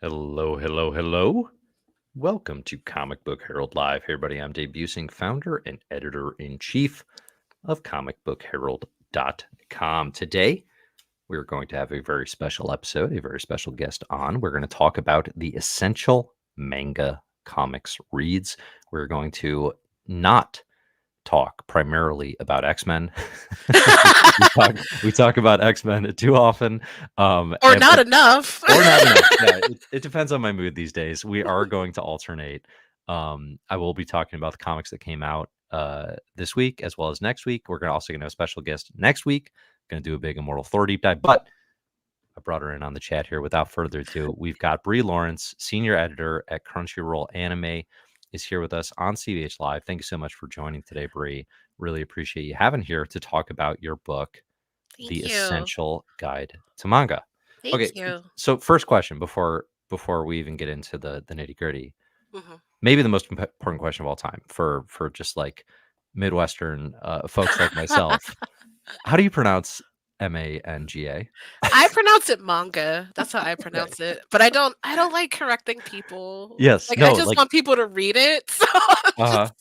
Hello, hello, hello. Welcome to Comic Book Herald Live. Hey, everybody, I'm Dave Busing, founder and editor-in-chief of comicbookherald.com. Today, we're going to have a very special episode, a very special guest on. We're going to talk about the Essential Manga comics reads. We're going to not talk primarily about X-Men. we talk about X-Men too often. Or not enough. Or not enough. Yeah, it depends on my mood these days. We are going to alternate. I will be talking about the comics that came out this week as well as next week. We're also going to have a special guest next week. Going to do a big Immortal Thor deep dive, but I brought her in on the chat here. Without further ado, we've got Briana Lawrence, senior editor at Crunchyroll Anime, is here with us on CVH Live. Thank you so much for joining today, Bri. Really appreciate you having here to talk about your book, The Thank you. Essential Guide to Manga. Okay, Thank you. so first question before we even get into the nitty gritty, Mhm. maybe the most important question of all time for just like Midwestern folks like myself. How do you pronounce Manga? I pronounce it manga. That's how I Okay. pronounce it. But I don't like correcting people. Yes. Like I No. just Like. want people to read it. So I'm Uh huh. just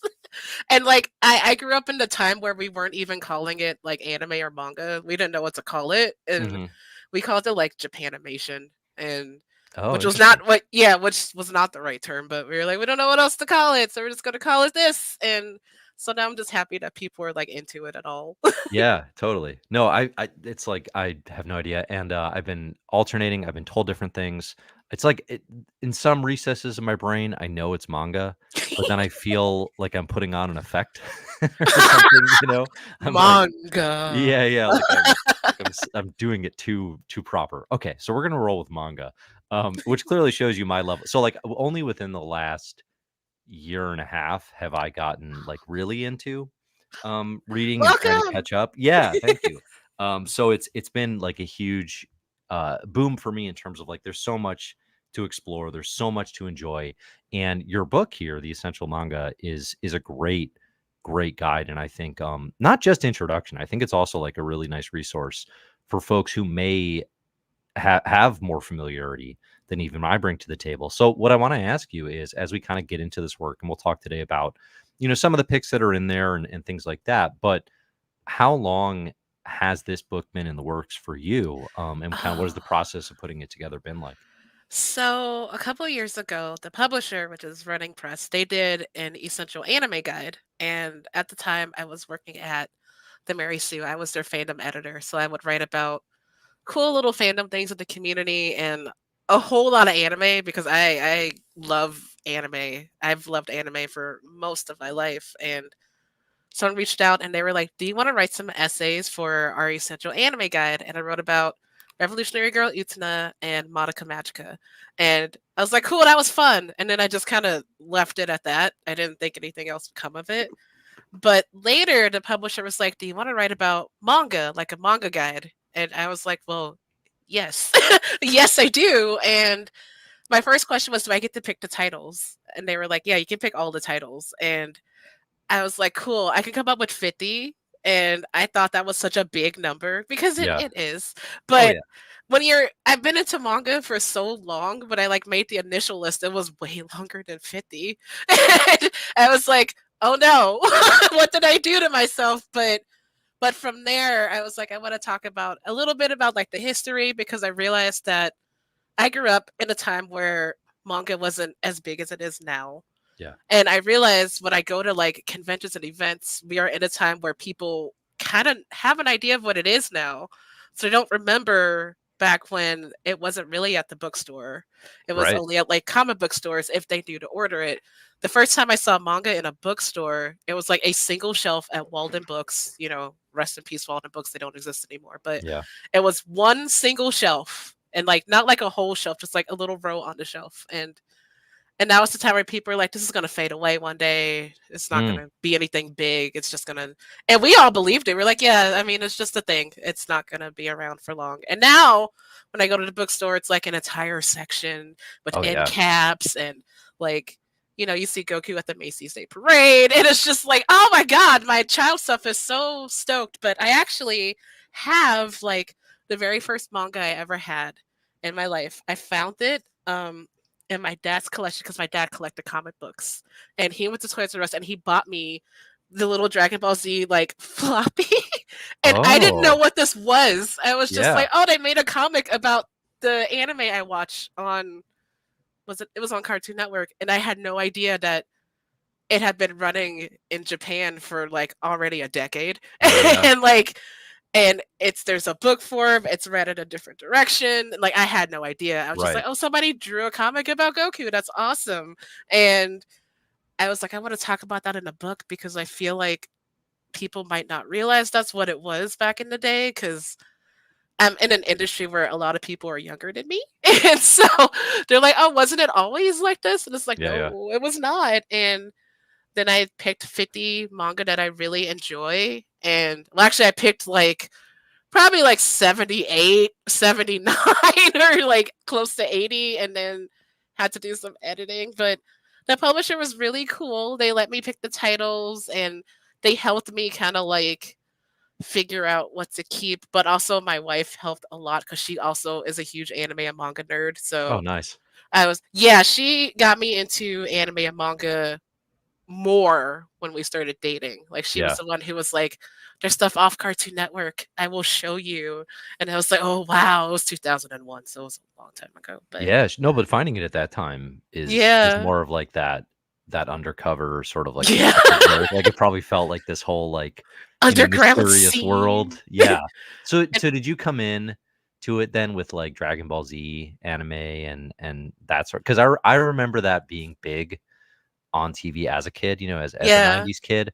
and like I grew up in the time where we weren't even calling it like anime or manga. We didn't know what to call it. And Hmm. we called it like Japanimation. And Oh, which was interesting. not which was not the right term, but we were like, we don't know what else to call it, so we're just gonna call it this. And so now I'm just happy that people are like into it at all. Yeah, totally. No, it's like I have no idea, and I've been alternating. I've been told different things. It's like in some recesses of my brain, I know it's manga, but then I feel like I'm putting on an effect or something. I'm like, Manga. yeah, like I'm doing it too proper. Okay, so we're gonna roll with manga, which clearly shows you my level. So like only within the last year and a half have I gotten like really into reading and trying to Welcome. catch up. Yeah, thank you. So it's been like a huge boom for me in terms of like there's so much to explore, there's so much to enjoy, and your book here, The Essential Manga, is a great guide, and I think not just introduction. I think it's also like a really nice resource for folks who may have more familiarity than even I bring to the table. So what I want to ask you is, as we kind of get into this work, and we'll talk today about, some of the picks that are in there and things like that, but how long has this book been in the works for you? And kind of what has the Oh. process of putting it together been like? So a couple of years ago, the publisher, which is Running Press, they did an essential anime guide. And at the time I was working at the Mary Sue. I was their fandom editor. So I would write about cool little fandom things in the community and a whole lot of anime because I love anime. I've loved anime for most of my life. And someone reached out and they were like, "Do you want to write some essays for our essential anime guide?" And I wrote about Revolutionary Girl Utena and Madoka Magica. And I was like, cool, that was fun. And then I just kind of left it at that. I didn't think anything else would come of it. But later, the publisher was like, "Do you want to write about manga, like a manga guide?" And I was like, well, yes. Yes, I do. And my first question was, do I get to pick the titles? And they were like, yeah, you can pick all the titles. And I was like, cool, I can come up with 50. And I thought that was such a big number because it, Yeah. it is. Oh But yeah. I've been into manga for so long, but I like made the initial list, it was way longer than 50. And I was like, oh no, what did I do to myself? But from there, I was like, I want to talk about a little bit about like the history because I realized that I grew up in a time where manga wasn't as big as it is now. Yeah. And I realized when I go to like conventions and events, we are in a time where people kind of have an idea of what it is now. So they don't remember back when it wasn't really at the bookstore. It was Right. only at like comic book stores if they knew to order it. The first time I saw manga in a bookstore, it was like a single shelf at Walden Books. Rest in peace, Walden Books. They don't exist anymore. But Yeah. it was one single shelf and like not like a whole shelf, just like a little row on the shelf. And now it's the time where people are like, this is going to fade away one day. It's not going Mm. to be anything big. It's just going to, and we all believed it. We're like, yeah, I mean, it's just a thing. It's not going to be around for long. And now when I go to the bookstore, it's like an entire section with Oh end yeah. caps and like, you see Goku at the Macy's Day Parade. And it's just like, oh my God, my child stuff is so stoked. But I actually have like the very first manga I ever had. in my life. I found it in my dad's collection because my dad collected comic books, and he went to Toys R Us and he bought me the little Dragon Ball Z like floppy, and I didn't know Oh, what this was. I was just yeah. like, oh, they made a comic about the anime I watch on it was on Cartoon Network, and I had no idea that it had been running in Japan for like already a decade. Yeah, yeah. And like and there's a book form, it's read in a different direction. Like I had no idea. I was just like, Right. "Oh, somebody drew a comic about Goku. That's awesome." And I was like, "I want to talk about that in a book because I feel like people might not realize that's what it was back in the day because I'm in an industry where a lot of people are younger than me." And so they're like, "Oh, wasn't it always like this?" And it's like, Yeah, yeah. "No, it was not." And then I picked 50 manga that I really enjoy. And well, actually, I picked like probably like 78, 79, or like close to 80, and then had to do some editing. But the publisher was really cool. They let me pick the titles and they helped me kind of like figure out what to keep. But also, my wife helped a lot because she also is a huge anime and manga nerd. Oh, So nice. yeah, she got me into anime and manga more when we started dating. Like she was Yeah. the one who was like, "There's stuff off Cartoon Network. I will show you." And I was like, "Oh wow!" It was 2001, so it was a long time ago. But Yeah, sh no, but finding it at that time is yeah, more of, like, that undercover sort of, like, yeah, detective work, like, it probably felt like this whole, like, underground mysterious scene. world. Yeah. So And so did you come in to it then with, like, Dragon Ball Z anime and that sort? Because I remember that being big on TV as a kid, as a yeah, 90s kid.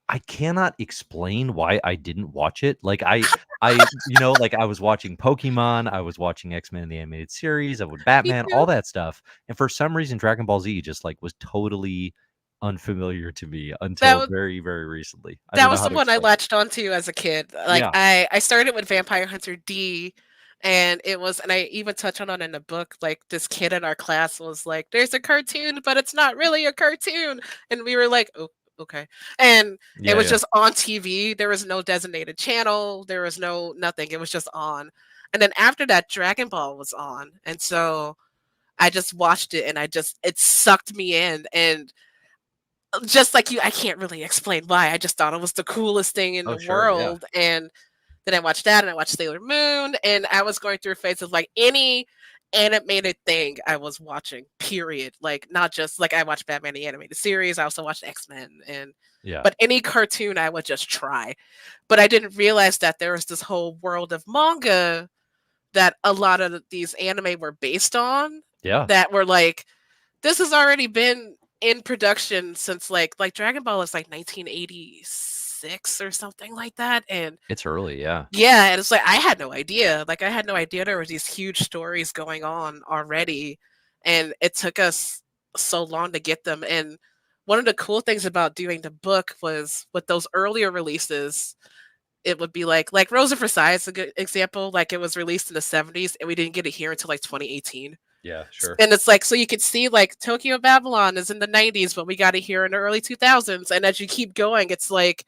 I cannot explain why I didn't watch it. Like, like, I was watching Pokemon, I was watching X-Men the Animated Series, I would me Batman, all too. that stuff, and for some reason, Dragon Ball Z just, like, was totally unfamiliar to me That until was very, very recently. I that don't know was how the to one I explain it. latched onto as a kid. Like Yeah. I started with Vampire Hunter D, and I even touch on it in the book. Like this kid in our class was like, "There's a cartoon, but it's not really a cartoon," and we were like, "Oh, okay." And it Yeah, was yeah. just on TV. There was no designated channel. There was no nothing. It was just on. And then after that, Dragon Ball was on, and so I just watched it, and it sucked me in, and just like you, I can't really explain why. I just thought it was the coolest thing in Oh, the sure, yeah. world. And then I watched that and I watched Sailor Moon. And I was going through a phase of like any animated thing I was watching, period. Like not just like I watched Batman the animated series, I also watched X-Men and Yeah. but any cartoon I would just try. But I didn't realize that there was this whole world of manga that a lot of these anime were based on Yeah. that were like this has already been in production since like Dragon Ball is like 1986 or something like that, and It's early, yeah. yeah, and it's like I had no idea. Like I had no idea there were these huge stories going on already, and it took us so long to get them. And one of the cool things about doing the book was with those earlier releases, it would be like Rosa Versailles is a good example. Like it was released in the 70s, and we didn't get it here until like 2018. Yeah, sure. And it's like, so you can see like Tokyo Babylon is in the 90s, but we got it here in the early 2000s. And as you keep going, it's like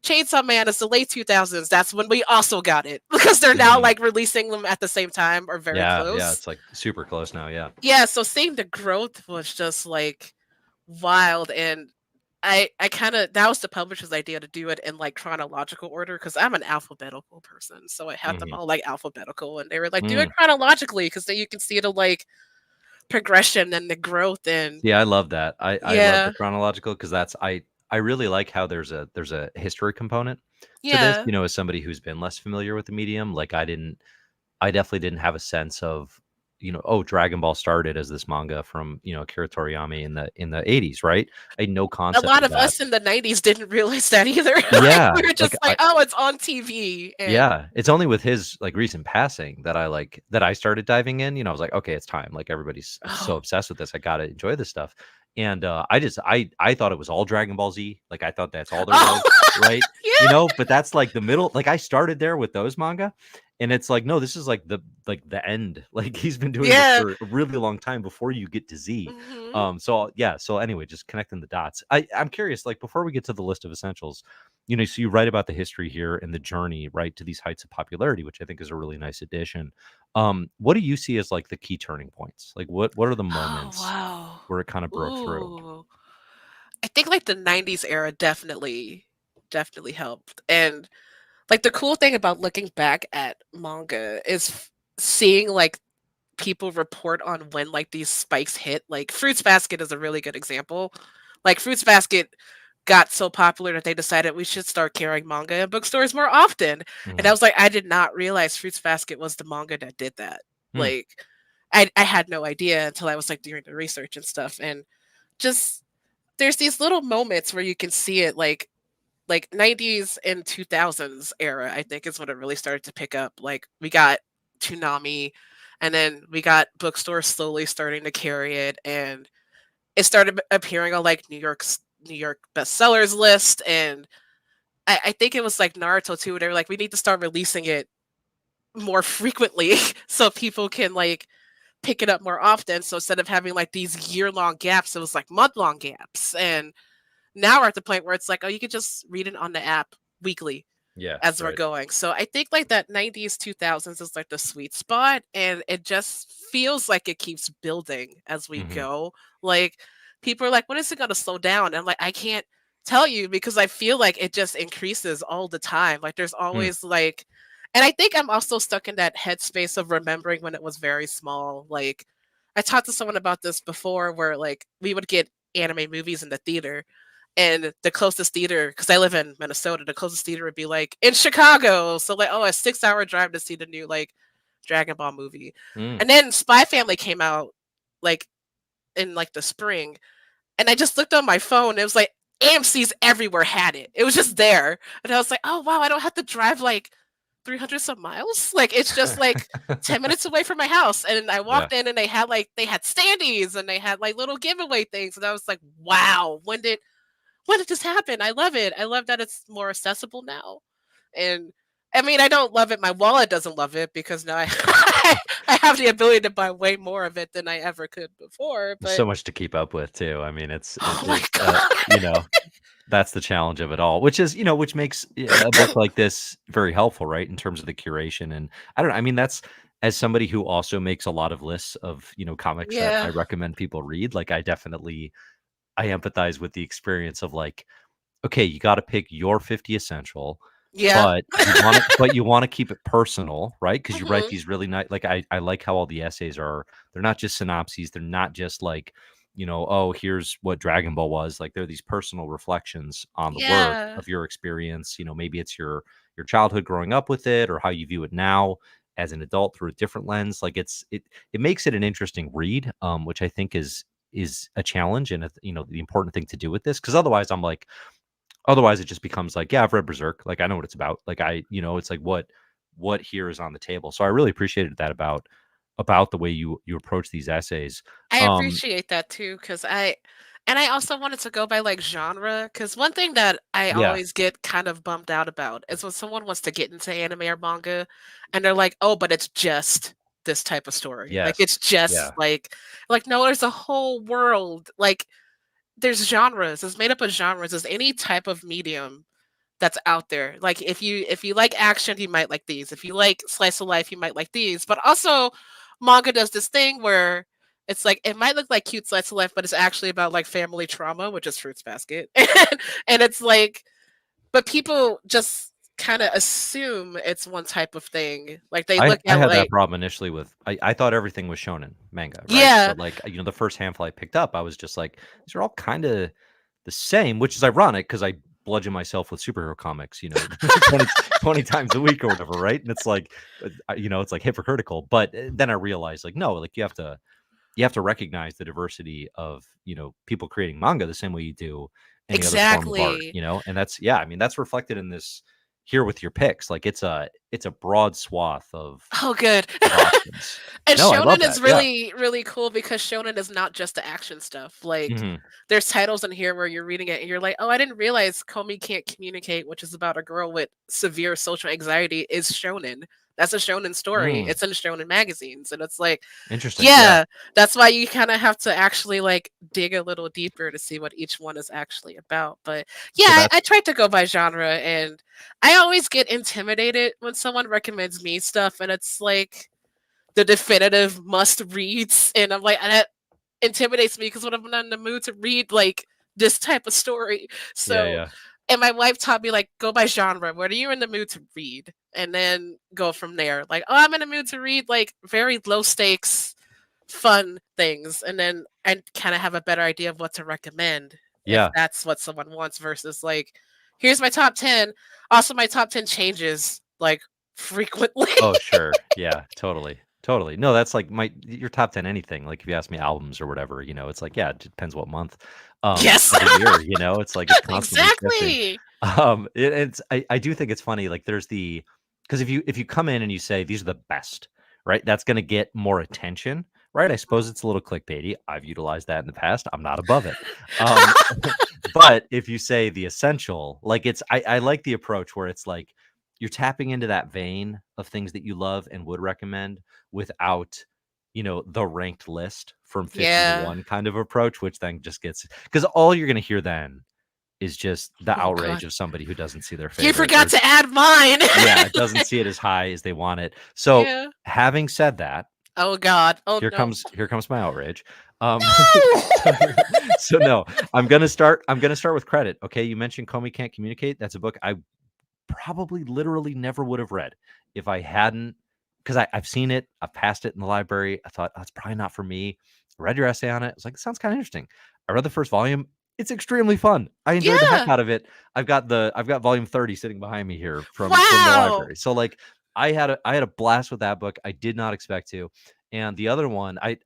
Chainsaw Man is the late 2000s. That's when we also got it because they're now Mhm. like releasing them at the same time or very Yeah, yeah, close. it's, like, super close now, yeah. Yeah, so seeing the growth was just like wild. And I kind of that was the publisher's idea to do it in like chronological order because I'm an alphabetical person, so I had them Mhm. all like alphabetical, and they were like, do it Mm. chronologically because then you can see the like progression and the growth and Yeah, I love that. I love the yeah, chronological because I really like how there's a history component to this, yeah. as somebody who's been less familiar with the medium, like, I definitely didn't have a sense of, oh, Dragon Ball started as this manga from, Akira Toriyama in the '80s, right? I had no A concept lot of of that. us in the 90s didn't realize that either. Like, Yeah, we were like, just like, "Oh, it's on TV," and yeah, it's only with his, like, recent passing that I started diving in, I was like, "Okay, it's time." Like, everybody's so oh. obsessed with this, I gotta enjoy this stuff, and, I thought it was all Dragon Ball Z, like, I thought that's all there Oh, was, right? yeah. But that's, like, the middle, like, I started there with those manga, And it's like, no, this is like the end. Like he's been doing this Yeah. for a really long time before you get to Z. Mhm. So yeah, so anyway, just connecting the dots. I'm curious, like before we get to the list of essentials, so you write about the history here and the journey, right, to these heights of popularity, which I think is a really nice addition. What do you see as like the key turning points? Like what are the Oh, moments wow. where it kind of broke through? Ooh. I think, like, the '90s era definitely helped, and, like, the cool thing about looking back at manga is seeing, like, people report on when, like, these spikes hit. Like, Fruits Basket is a really good example. Like, Fruits Basket got so popular that they decided we should start carrying manga in bookstores more often, and I Mhm. was like, I did not realize Fruits Basket was the manga that did that. Hmm. Like, I had no idea until I was, like, doing the research and stuff, and just there's these little moments where you can see it, like, '90s and 2000s era, I think is when it really started to pick up. Like, we got Toonami, and then we got bookstores slowly starting to carry it, and it started appearing on, like, New York bestsellers list, and I think it was, like, Naruto too, where they were like, "We need to start releasing it more frequently so people can, like, pick it up more often." So instead of having, like, these year-long gaps, it was, like, month-long gaps, and now we're at the point where it's like, oh, you could just read it on the app weekly Yeah, as we're right. going. So I think like that '90s, 2000s is like the sweet spot, and it just feels like it keeps building as we Mhm. go. Like people are like, when is it going to slow down? And I'm like, I can't tell you because I feel like it just increases all the time. Like there's Hmm. always like, and I think I'm also stuck in that headspace of remembering when it was very small. Like I talked to someone about this before, where like we would get anime movies in the theater and the closest theater, because I live in Minnesota, the closest theater would be, like, in Chicago, so, like, oh, a six-hour drive to see the new, like, Dragon Ball movie. Mm. And then Spy Family came out, like, in, like, the spring, and I just looked on my phone, it was, like, AMC's everywhere had it. It was just there, and I was like, "Oh, wow, I don't have to drive, like, 300 some miles?" Like, it's just, like, 10 minutes away from my house, and I Yeah. walked in, and they had standees, and they had, like, little giveaway things, and I was like, "Wow, when did this happen?" I love it. I love that it's more accessible now. And I mean, I don't love it. My wallet doesn't love it because now I I have the ability to buy way more of it than I ever could before. There's But so much to keep up with too. I mean, oh my you god. know, that's the challenge of it all, which is, which makes a book like this very helpful, right? In terms of the curation. And I don't know. I mean, that's as somebody who also makes a lot of lists of, comics that I Yeah. recommend people read, like I empathize with the experience of like, okay, you gotta pick your 50 essential, Yeah. but you wanna keep it personal, right? Because you write Mhm. these really nice. Like, I like how all the essays are they're not just synopses, they're not just like, "Oh, here's what Dragon Ball was." Like, they're these personal reflections on the work Yeah. of your experience. Maybe it's your childhood growing up with it or how you view it now as an adult through a different lens. Like, it makes it an interesting read, which I think is a challenge and the important thing to do with this. Because otherwise, it just becomes like, yeah, I've read Berserk. Like, I know what it's about. Like, it's like what here is on the table. So I really appreciated that about the way you approach these essays. I Um, appreciate that too, because I also wanted to go by like genre. Because one thing that I yeah, always get kind of bummed out about is when someone wants to get into anime or manga and they're like, "Oh, but it's just this type of story. Like it's yes, just yeah. like no, there's a whole world. Like there's genres. It's made up of genres. There's any type of medium that's out there. Like if you like action, you might like these. If you like slice of life, you might like these. But also manga does this thing where it's like it might look like cute slice of life, but it's actually about like family trauma, which is Fruits Basket. And it's like but people just kind of assume it's one type of thing. Like they I look I at had that like problem initially with I thought everything was shonen manga, right? So yeah, like, the first handful I picked up, I was just like, these are all kind of the same, which is ironic because I bludgeon myself with superhero comics, 20 times a week or whatever, right? And it's like, it's like hypocritical. But then I realized, like, no, like you have to recognize the diversity of people creating manga the same way you do any other form of art, exactly. and that's yeah, I mean that's reflected in this here with your picks. Like it's a broad swath Oh, good. of options. And No, I love shonen that. is Yeah. really, really cool because shonen is not just the action stuff. Like, Hmm. there's titles in here where you're reading it and you're like, "Oh, I didn't realize Komi Can't Communicate," which is about a girl with severe social anxiety, is shonen. That's a shonen story. Mm, It's in shonen magazines, and it's like, interesting. Yeah. yeah, that's why you kind of have to actually like dig a little deeper to see what each one is actually about. But yeah, So I that's tried to go by genre, and I always get intimidated when someone recommends me stuff, and it's like the definitive must reads, and I'm like, that intimidates me because when I'm not in the mood to read like this type of story. yeah, So, yeah. and my wife taught me like go by genre. What are you in the mood to read? And then go from there. Like, oh, I'm in the mood to read like very low stakes, fun things, and then I kind of have a better idea of what to recommend if Yeah. that's what someone wants versus like, here's my top 10. Also, my top 10 changes like frequently. Oh, sure. Yeah, totally. Totally. No, that's like your top 10 anything. Like if you ask me albums or whatever, it's like, yeah, it depends what month Yes, of the year, it's like it's constantly shifting. exactly. I do think it's funny. Like there's because if you come in and you say these are the best, right? That's gonna get more attention, right? I suppose it's a little clickbaity. I've utilized that in the past. I'm not above it. Um, but if you say the essential, like I like the approach where it's like you're tapping into that vein of things that you love and would recommend without, the ranked list from 50 to Yeah. 1 kind of approach, which then just gets because all you're gonna hear then is just the Oh god. outrage of somebody who doesn't see their You favorite forgot or to add mine. yeah, doesn't see it as high as they want it. So, Yeah. having said that, Oh god. Oh here no. comes here comes my outrage. Um, No! so so no, I'm gonna start with credit, okay? You mentioned Comey Can't Communicate. That's a book I probably literally never would have read if I hadn't because I've seen it, I've passed it in the library. I thought, "Oh, it's probably not for me." I read your essay on it. I was like, "It sounds kinda interesting." I read the first volume. It's extremely fun. I enjoyed the heck Yeah. out of it. I've got volume 30 sitting behind me here from the Wow. library. So, like, I had a blast with that book. I did not expect to. And the other one, I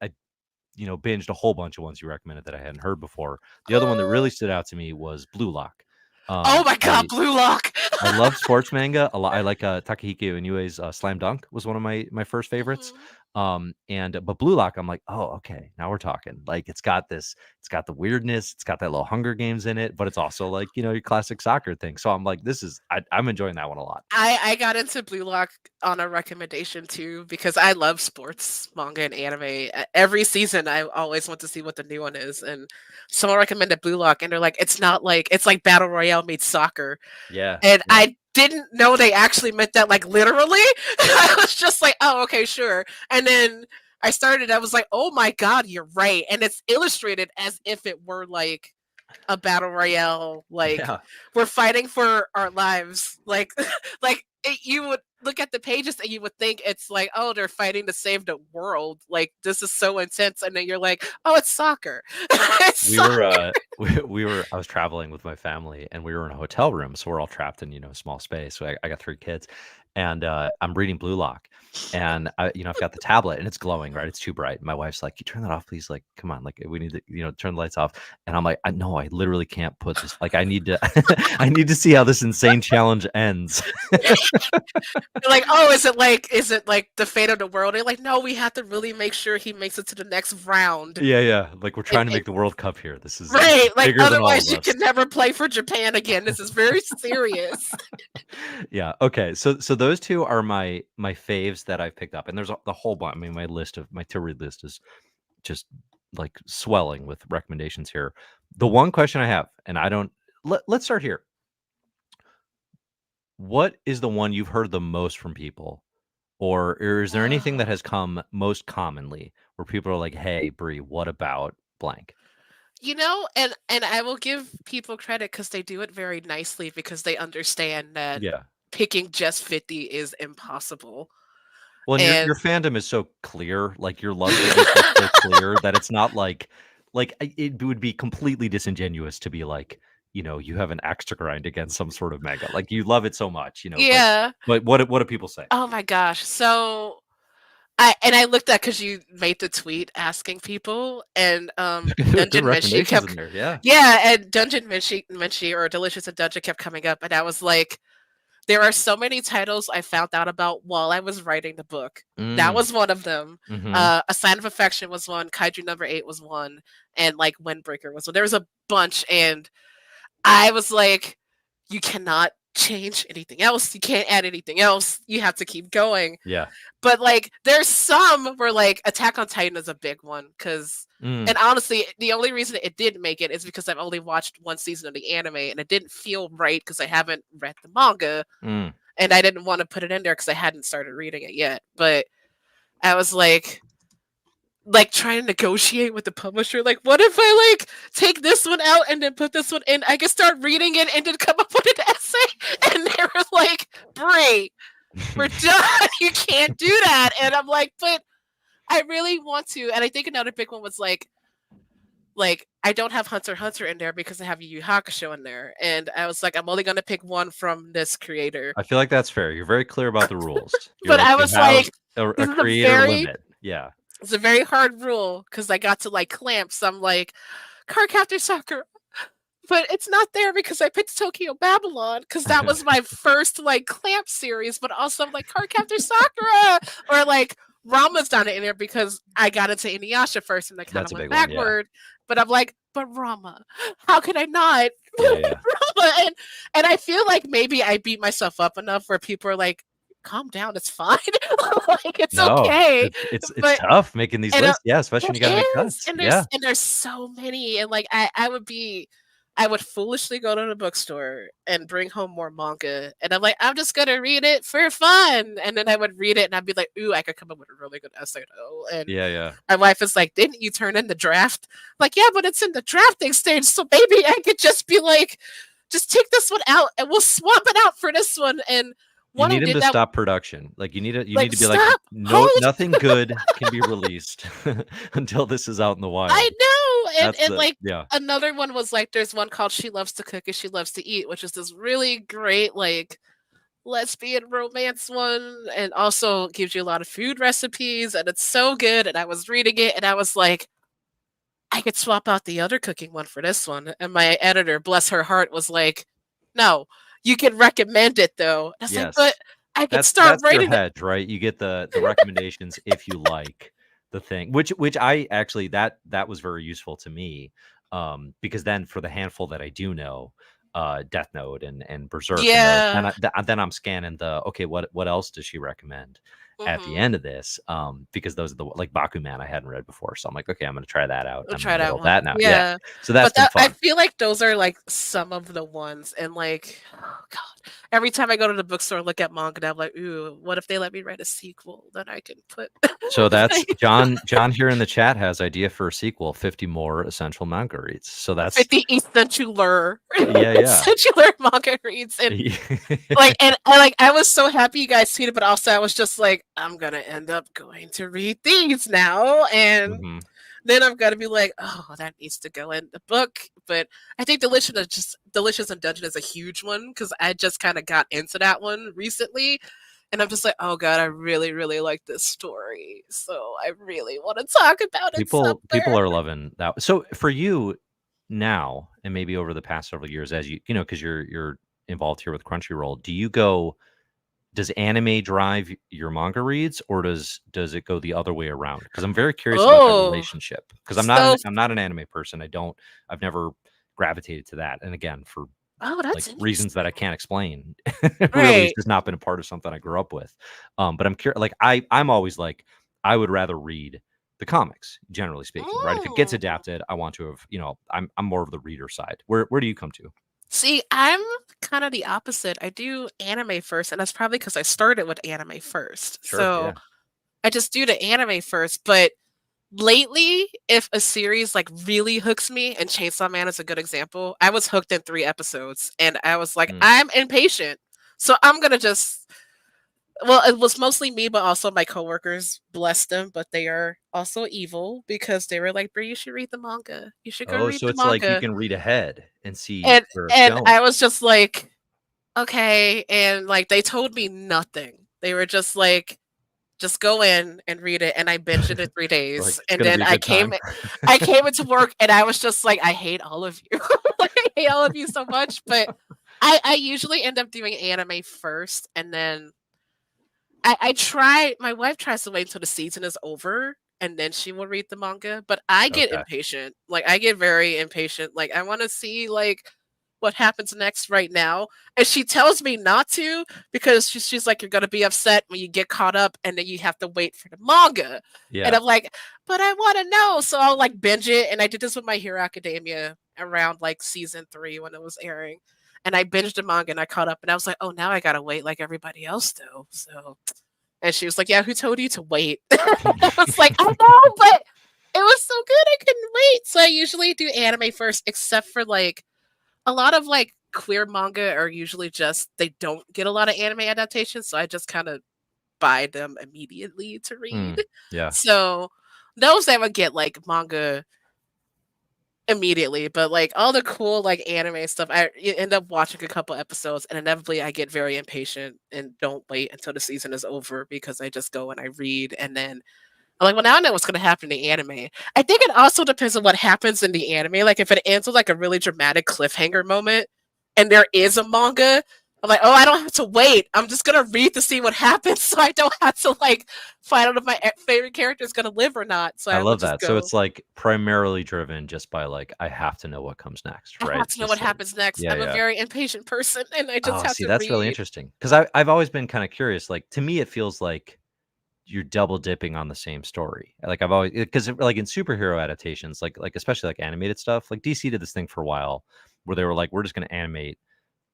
binged a whole bunch of ones you recommended that I hadn't heard before. The other one that really stood out to me was Blue Lock. Oh my god, I Blue Lock. I love sports manga a lot. I like, Takahiko Inoue's, Slam Dunk was one of my first favorites. Mhm. But Blue Lock, I'm like, "Oh, okay, now we're talking." Like, it's got the weirdness, it's got that little Hunger Games in it, but it's also like, your classic soccer thing. So I'm like, I'm enjoying that one a lot. I got into Blue Lock on a recommendation too because I love sports manga and anime. Every season, I always want to see what the new one is, and someone recommended Blue Lock, and they're like, "It's not like it's like Battle Royale meets soccer," Yeah, and yeah. I didn't know they actually meant that like literally. I was just like, "Oh, okay, sure," and then I started. I was like, "Oh my god, you're right," and it's illustrated as if it were like a battle royale, like Yeah. we're fighting for our lives, like like you would look at the pages and you would think it's like, oh, they're fighting to save the world, like this is so intense, and then you're like, oh, it's soccer. It's We were, soccer. I was traveling with my family and we were in a hotel room, so we're all trapped in, a small space. So I got 3 kids and, I'm reading Blue Lock and I've got the tablet and it's glowing, right? It's too bright. My wife's like, "You turn that off, please. Like, come on, like we need to, turn the lights off." And I'm like, "I know, I literally can't put this, like I need to, I need to see how this insane challenge ends." You're like, oh, is it like the fate of the world? They're like, no, we have to really make sure he makes it to the next round. Yeah, yeah. Like we're And, trying to make the World Cup here. This is right, like bigger than all otherwise of you us. can never play for Japan again. This is very serious. Yeah, okay. So those 2 are my faves that I've picked up, and there's the whole bunch. I mean, my to read list is just like swelling with recommendations here. The one question I have, and I don't let's start here. What is the one you've heard the most from people? Or is there anything that has come most commonly where people are like, "Hey, Bree, what about blank?" And I will give people credit because they do it very nicely because they understand that Yeah. picking just 50 is impossible. Well, and your And fandom is so clear, like, your love for this is so clear that it's not like, it would be completely disingenuous to be like, you have an axe to grind against some sort of manga, like, you love it so much, but yeah. what do people say? Oh my gosh. So I looked at because you made the tweet asking people, and Good Dungeon Meshi recommendations in kept there, yeah. yeah, and Dungeon Meshi or Delicious and Dungeon kept coming up, and I was like, there are so many titles I found out about while I was writing the book. That Mm, was one of them. mhm. A Sign of Affection was one. Kaiju number 8 was one, and like Windbreaker was one. There was a bunch, and I was like, you cannot change anything else. You can't add anything else. You have to keep going. Yeah. But like there's some where like Attack on Titan is a big one because Mm, and honestly, the only reason it didn't make it is because I've only watched one season of the anime and it didn't feel right because I haven't read the manga mm. and I didn't want to put it in there because I hadn't started reading it yet. But I was like trying to negotiate with the publisher. Like, what if I like take this one out and then put this one in? I can start reading it and then come up with an essay. And they were like, Brie, we're done. You can't do that. And I'm like, but I really want to. And I think another big one was like I don't have Hunter x Hunter in there because I have Yu Yu Hakusho in there. And I was like, I'm only gonna pick one from this creator. I feel like that's fair. You're very clear about the rules. You're But like, I you was have like, a this is a creator very limit. Yeah. it's a very hard rule because I got to like clamp. So I'm like, Cardcaptor Sakura. But it's not there because I picked Tokyo Babylon because that was my first like clamp series, but also I'm like Cardcaptor Sakura or like Rama's not in there because I got into Inuyasha first and I kind That's of a went big one. Yeah. backward. But I'm like, but Rama, how can I not Yeah. put Yeah. Rama? And I feel like maybe I beat myself up enough where people are like, calm down, it's fine. Like it's No, okay. it's But tough making these and lists. Yeah, especially when you got to make it is, cuts. Yeah. and there's so many, and like I would foolishly go to the bookstore and bring home more manga, and I'm like, I'm just gonna read it for fun, and then I would read it, and I'd be like, ooh, I could come up with a really good essay though, and Yeah. Yeah. my wife is like, didn't you turn in the draft? Like, yeah, but it's in the drafting stage, so maybe I could just be like, just take this one out, and we'll swap it out for this one, and You when I need him did to that, stop production. Like you need like, to be like, stop, no, hold. nothing good can be released until this is out in the I wild. know, That's and the like yeah. another one was like there's one called She Loves to Cook and She Loves to Eat, which is this really great like lesbian romance one, and also gives you a lot of food recipes, and it's so good. And I was reading it, and I was like, I could swap out the other cooking one for this one. And my editor, bless her heart, was like, no, you can recommend it though. And I was like, but Yes. I could start That's your writing the hedge, right? You get the recommendations if you like the thing, which I actually that was very useful to me, because then for the handful that I do know, Death Note and Berserk and those, yeah. then I'm scanning okay, what else does she recommend at the Hmm. end of this? Because those are the like Bakuman I hadn't read before, so I'm like, okay, I'm gonna try that out. We'll I'm in try the middle that of one. that now. Yeah, Yeah. so that's But been that I fun. feel like those are like some of the ones. And like, oh God. Every time I go to the bookstore and look at manga, I'm like, ooh, what if they let me write a sequel that I can put So that's like, John here in the chat has idea for a sequel, 50 more essential manga reads. So that's 50 essential yeah, yeah. essential manga reads. And Yeah. like and like I was so happy you guys tweeted, but also I was just like, I'm gonna end up going to read these now. And Mhm. then I'm gonna be like, oh, that needs to go in the book. But I think Delicious and Dungeon is a huge one because I just kind of got into that one recently. And I'm just like, oh God, I really, really like this story. So I really want to talk about it People somewhere. are loving that. So for you now, and maybe over the past several years, as you know, because you're involved here with Crunchyroll, does anime drive your manga reads, or does it go the other way around? Because I'm very curious about that Oh, relationship. Because so I'm not an anime person. I've never gravitated to that. And again, for oh, like that's reasons that interesting. I can't explain, really, it's Right. just not been a part of something I grew up with. But I'm curious. Like I'm always like I would rather read the comics, generally speaking, right? If it gets Mm. adapted, I want to have I'm more of the reader side. Where do you come to? See, I'm kind of the opposite. I do anime first, and that's probably because I started with anime first. Sure, So yeah. I just do the anime first. But lately, if a series like really hooks me, and Chainsaw Man is a good example, I was hooked in 3 episodes, and I was like, Mm. I'm impatient. So I'm gonna just well, it was mostly me, but also my coworkers, bless them, but they are also evil because they were like, Brie, you should read the manga. You should go Oh, read so the it's like you manga. can read ahead and see And where it's and going. I was just like, okay. And like they told me nothing. They were just like, just go in and read it. And I binged it in three Like days. it's And gonna then be a good time. I came into work and I was just like, I hate all of you. Like, I hate all of you so much. But I usually end up doing anime first, and then I try my wife tries to wait until the season is over and then she will read the manga, but I get Okay. impatient. Like I get very impatient. Like I want to see like what happens next right now. And she tells me not to because she's like, you're going to be upset when you get caught up and then you have to wait for the manga. And Yeah. I'm like, but I want to know. So I'll like binge it. And I did this with My Hero Academia around like season 3 when it was airing. And I binged the manga and I caught up and I was like, oh, now I got to wait like everybody else do. So, and she was like, yeah, who told you to wait? I was like, I know, but it was so good I couldn't wait. So I usually do anime first, except for like a lot of like queer manga are usually just they don't get a lot of anime adaptations, so I just kind of buy them immediately to read. Mm, yeah. So those that would get like manga immediately, but like all the cool like anime stuff, end up watching a couple episodes, and inevitably I get very impatient and don't wait until the season is over because I just go and I read, and then I'm like, well, now I know what's going to happen in the anime. I think it also depends on what happens in the anime. Like, if it ends with like a really dramatic cliffhanger moment, and there is a manga, I'm like, oh, I don't have to wait. I'm just gonna read to see what happens, so I don't have to like find out if my favorite character is gonna live or not. So I I will love just that. So go. it's like primarily driven just by like I have to know what comes next, I right? have It's to know what just like happens next. yeah, I'm a yeah. very impatient person, and I just Oh, have see, to that's really read. interesting because I've always been kind of curious. Like to me, it feels like you're double dipping on the same story. Like I've always because like in superhero adaptations, like especially like animated stuff, like DC did this thing for a while where they were like, we're just going to animate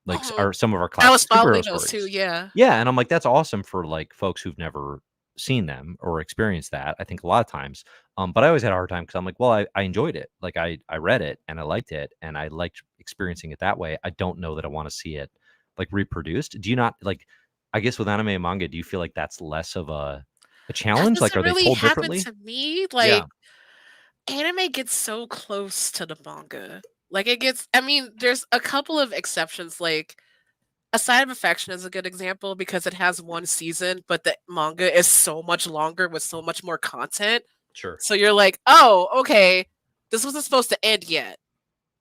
like Mhm. our some of our I classic was superhero following those too. stories. Yeah. Yeah, and I'm like, that's awesome for like folks who've never seen them or experienced that. I think a lot of times, but I always had a hard time because I'm like, well, I enjoyed it. Like I read it and I liked it and I liked experiencing it that way. I don't know that I want to see it like reproduced. Do you not like? I guess with anime and manga, do you feel like that's less of a That challenge? Like, doesn't are they really told happen differently? to me. Yeah, Like, anime gets so close to the manga. Like it gets I mean, there's a couple of exceptions, like A Side of Affection is a good example because it has 1 season, but the manga is so much longer with so much more content. sure. So you're like, "Oh, okay. This wasn't supposed to end yet."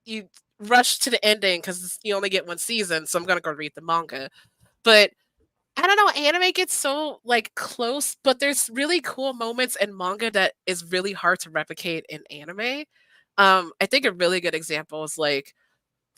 You rush to the ending because you only get 1 season, so I'm gonna go read the manga. But I don't know, anime gets so, like, close, but there's really cool moments in manga that is really hard to replicate in anime. I think a really good example is, like,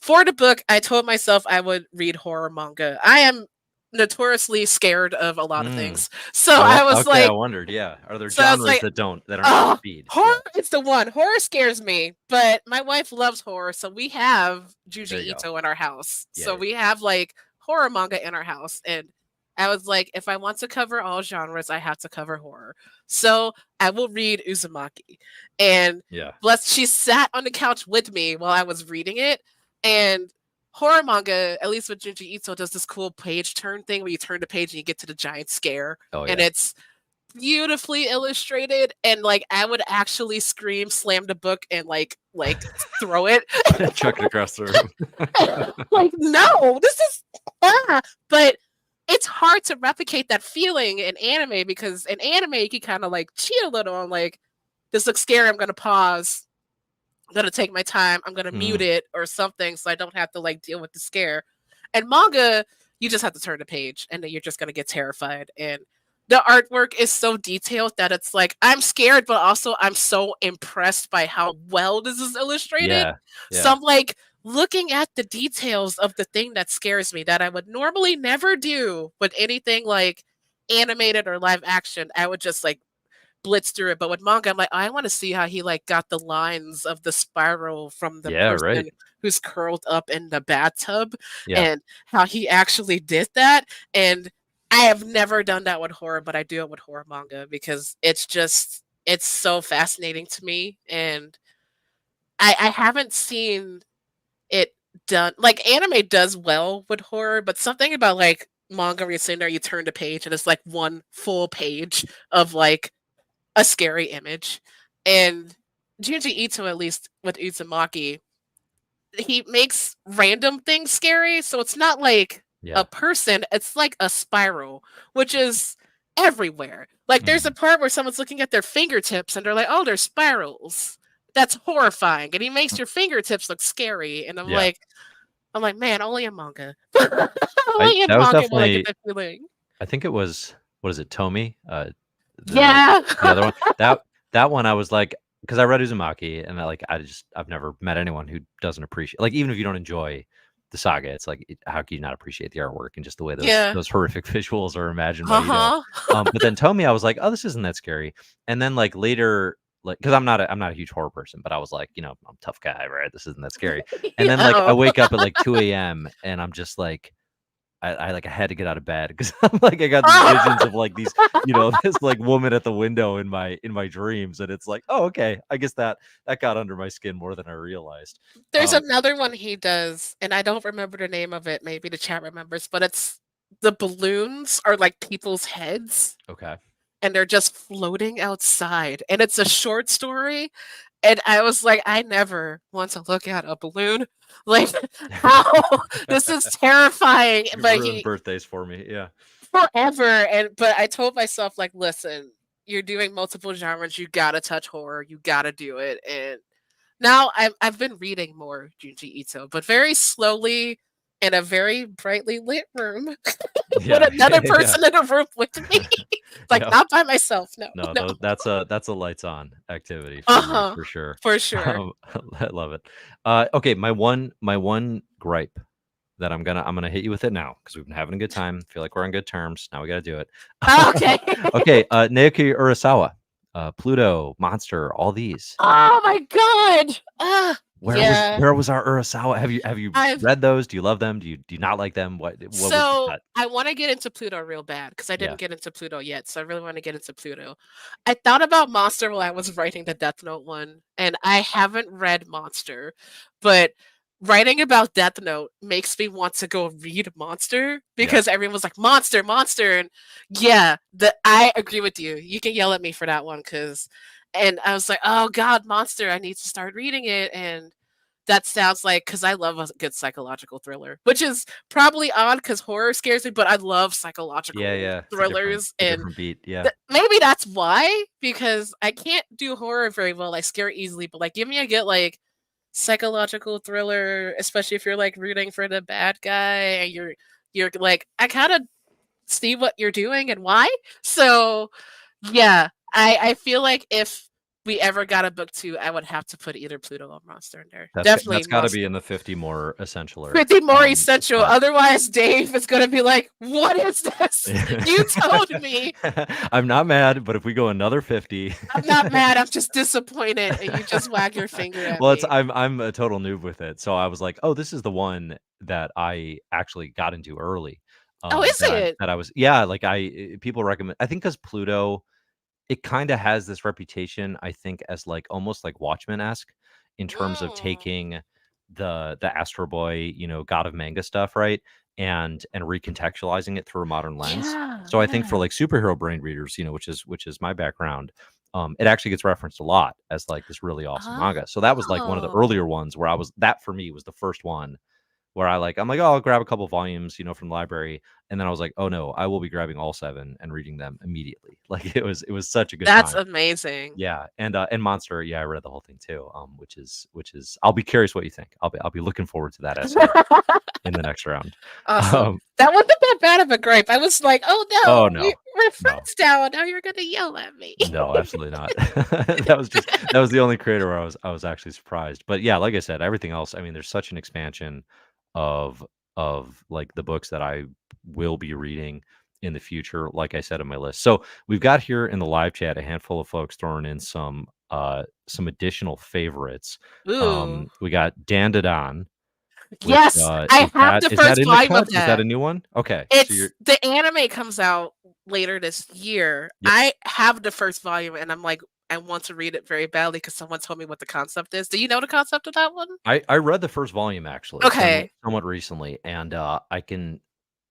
for the book, I told myself I would read horror manga. I am notoriously scared of a lot of Mm. things. So Oh, I was okay. I like wondered. Yeah. Are there I was genres like, that aren't your "Oh, speed? Yeah. horror is the one." Horror scares me, but my wife loves horror, so we have Junji There you go. Ito in our house. Yeah. So we have, like, horror manga in our house, and I was like, "If I want to cover all genres, I have to cover horror." So I will read Uzumaki, and Yeah. bless she sat on the couch with me while I was reading it, and horror manga, at least with Junji Ito, does this cool page turn thing where you turn the page and you get to the giant scare, Oh and yeah. it's beautifully illustrated, and like I would actually scream, slam the book, and like throw it. Chuck it across the room. Like, no, this is but it's hard to replicate that feeling in anime because in anime you can kind of like cheat a little on like this looks scary, I'm gonna pause, I'm gonna take my time, I'm gonna mute Mm, it or something so I don't have to like deal with the scare. And manga, you just have to turn the page and then you're just gonna get terrified. And the artwork is so detailed that it's like I'm scared, but also I'm so impressed by how well this is illustrated. yeah. So Yeah. I'm like looking at the details of the thing that scares me that I would normally never do with anything like animated or live action. I would just like blitz through it. But with manga, I'm like, I want to see how he like got the lines of the spiral from the Yeah, right. person who's curled up in the bathtub Yeah. and how he actually did that. And I have never done that with horror, but I do it with horror manga because it's so fascinating to me. And I haven't seen it done like anime does well with horror, but something about like manga where you sit there, you turn the page and it's like one full page of like a scary image. And Junji Ito, at least with Uzumaki, he makes random things scary. So it's not like a Yeah. person, it's like a spiral, which is everywhere. Like there's a Mhm. part where someone's looking at their fingertips and they're like, oh, they're spirals. That's horrifying. And he makes your fingertips look scary. And Yeah. I'm like, man, only in manga. I Only in that was manga will I get definitely that feeling. I think it was what is it, Tomy? Yeah. The other one. That one I was like because I read Uzumaki and I've never met anyone who doesn't appreciate like even if you don't enjoy the saga. It's like, how can you not appreciate the artwork and just the way Yeah. those horrific visuals are imagined by Ito? Uh-huh. But then Tomi, I was like, "Oh, this isn't that scary." And then, like, later, like, because I'm not a huge horror person, but I was like, "I'm a tough guy, right? This isn't that scary." And then, like, I Oh. wake up at, like, 2 a.m., and I'm just like, I had to get out of bed because 'cause I'm like, I got these visions of, like, these, this, like, woman at the window in my dreams, and it's like, "Oh, okay. I guess that got under my skin more than I realized." There's Um, another one he does, and I don't remember the name of it, maybe the chat remembers, but it's the balloons are like people's heads, okay. and they're just floating outside, and it's a short story, and I was like, "I never want to look at a balloon." Like, how? This is terrifying, You've but ruined he birthdays for me, yeah. forever, but I told myself, like, "Listen, you're doing multiple genres, you gotta touch horror, you gotta do it," and now I've been reading more Junji Ito, but very slowly in a very brightly lit room with Yeah, another yeah. person in a room with me. Like, Yep. not by myself, no, No, no. that's a lights on activity for me Uh-huh, for sure. for sure. Um, I love it. Okay, my one gripe that I'm gonna hit you with it now because 'cause we've been having a good time, feel like we're on good terms, now we gotta do it. Oh, okay. Okay, Naoki Urasawa, Pluto, Monster, all these. Oh my god! Yeah. Where was our Urasawa? Have you I've read those? Do you love them? Do you not like them? What was the So, cut? I wanna get into Pluto real bad because I Yeah, didn't get into Pluto yet, so I really wanna get into Pluto. I thought about Monster while I was writing the Death Note one, and I haven't read Monster, but writing about Death Note makes me want to go read Monster yeah. because everyone was like, "Monster, Monster," and yeah, I agree with you. You can yell at me for that one because, and I was like, "Oh god, Monster, I need to start reading it," and that sounds like because I love a good psychological thriller, which is probably odd because horror scares me, but I love Yeah, psychological yeah, thrillers, it's a and different beat, yeah. maybe that's why, because I can't do horror very well, I scare easily, but, like, give me a good, like, psychological thriller, especially if you're, like, rooting for the bad guy and you're like, "I kinda see what you're doing and why." So, yeah, I feel like if we ever got a book 2, I would have to put either Pluto or Monster in there. Definitely That's gotta be Monster. in the 50 more essentialer, Pretty more essential, spot. otherwise Dave is gonna be like, "What is this? You told me." I'm not mad, but if we go another 50. I'm not mad, I'm just disappointed, and you just wag your finger at Well, it's me. I'm a total noob with it, so I was like, "Oh, this is the one that I actually got into early." Oh, is it? That I was yeah, like, people recommend I think because Pluto, it kinda has this reputation, I think, as, like, almost like Watchmen-esque in terms of Mm. taking the Astro Boy, God of Manga stuff, right? And recontextualizing it through a modern lens. Yeah, So I think for, yeah. like, superhero brain readers, which is my background, it actually gets referenced a lot as, like, this really awesome manga. So that was, like, one of the Oh. earlier ones where I was that for me was the first one where I'm like, "Oh, I'll grab a couple volumes, from the library," and then I was like, "Oh, no, I will be grabbing all 7 and reading them immediately." Like, it was such a good That's time. amazing. Yeah, and Monster, yeah, I read the whole thing too, which is I'll be curious what you think. I'll be looking forward to that essay in the next round. Awesome. Um, That wasn't that bad of a gripe, I was like, "Oh, oh, no, no. we're No. friends now, and now you're gonna yell at me." No, absolutely not. That was the only creator where I was actually surprised. But yeah, like I said, everything else, I mean, there's such an expansion of like the books that I will be reading in the future, like I said in my list. So we've got here in the live chat a handful of folks throwing in some additional favorites. Ooh. We got Dan which Yes, I have the is that first in the volume of cut? Is that that. a new one? Okay. So It's you're the anime comes out later this year. yep. I have the first volume, and I'm like, I want to read it very badly because someone told me what the concept is. Do you know the concept of that one? I read the first volume actually Okay. somewhat recently, and,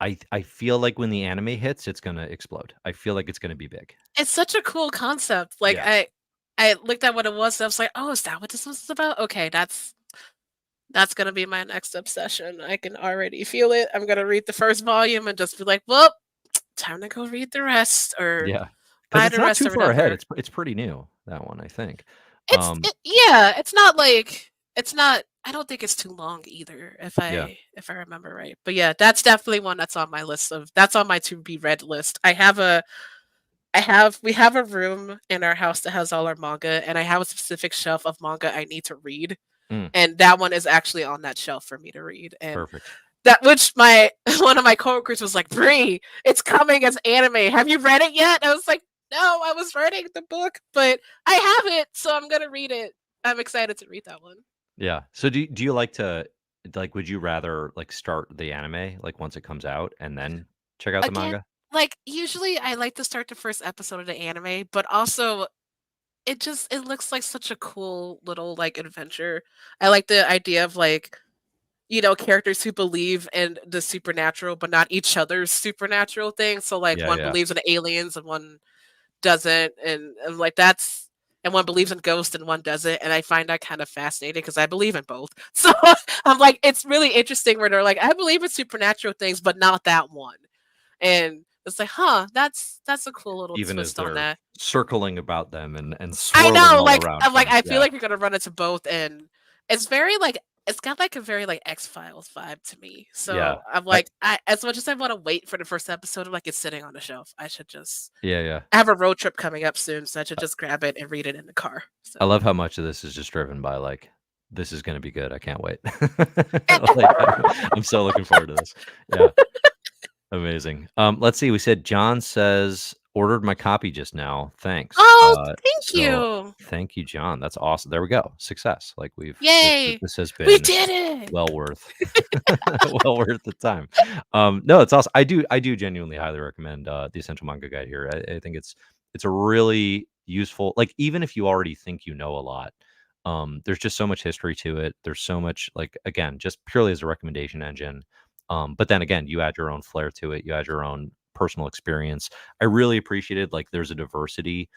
I feel like when the anime hits, it's gonna explode. I feel like it's gonna be big. It's such a cool concept. Like, Yeah. I looked at what it was, and I was like, "Oh, is that what this was about? Okay, that's gonna be my next obsession. I can already feel it. I'm gonna read the first volume and just be like, well, time to go read the rest or Yeah, because buy it's the not rest too or far ahead. whatever." It's pretty new, that one, I think. Um, Yeah, it's not like it's not I don't think it's too long either yeah. if I remember right. But yeah, that's definitely one that's on my list of that's on my to be read list. We have a room in our house that has all our manga and I have a specific shelf of manga I need to read. Mm, and that one is actually on that shelf for me to read. And perfect. that which my one of my coworkers was like, "Bree, it's coming as anime. Have you read it yet?" I was like, "No, I was writing the book, but I have it, so I'm gonna read it." I'm excited to read that one. Yeah. So do you like to like, would you rather, like, start the anime, like, once it comes out and then check out the Again, manga? like usually I like to start the first episode of the anime, but also it looks like such a cool little like adventure. I like the idea of like, characters who believe in the supernatural, but not each other's supernatural things. So like Yeah, one yeah. believes in aliens and one doesn't, and like that's and one believes in ghosts and one doesn't. And I find that kind of fascinating because I believe in both. So I'm like, it's really interesting where they're like, I believe in supernatural things, but not that one. And it's like, huh, that's a cool little Even as twist on they're that. circling about them and I swirling know, all like around I'm like, them. I feel Yeah. like you're gonna run into both, and it's very like it's got like a very like X-Files vibe to me. Yeah. So I'm I like, I as much as I want to wait for the first episode, I'm like it's sitting on the shelf. I should just yeah, yeah. I have a road trip coming up soon, so I should just grab it and read it in the car. So I love how much of this is just driven by, like, "This is gonna be good, I can't wait." Like, I'm so looking forward to this. Yeah, amazing. Let's see, we said John says, "Ordered my copy just now, thanks." Oh, thank So you. thank you, John, that's awesome. There we go, success. Like, we've Yay. this has We been did it. well worth well worth the time. No, it's awesome. I do genuinely highly recommend, the Essential Manga Guide here. I think it's a really useful, like, even if you already think you know a lot, there's just so much history to it. There's so much, like, again, just purely as a recommendation engine. But then again, you add your own flair to it. You add your own personal experience. I really appreciated, like, there's a diversity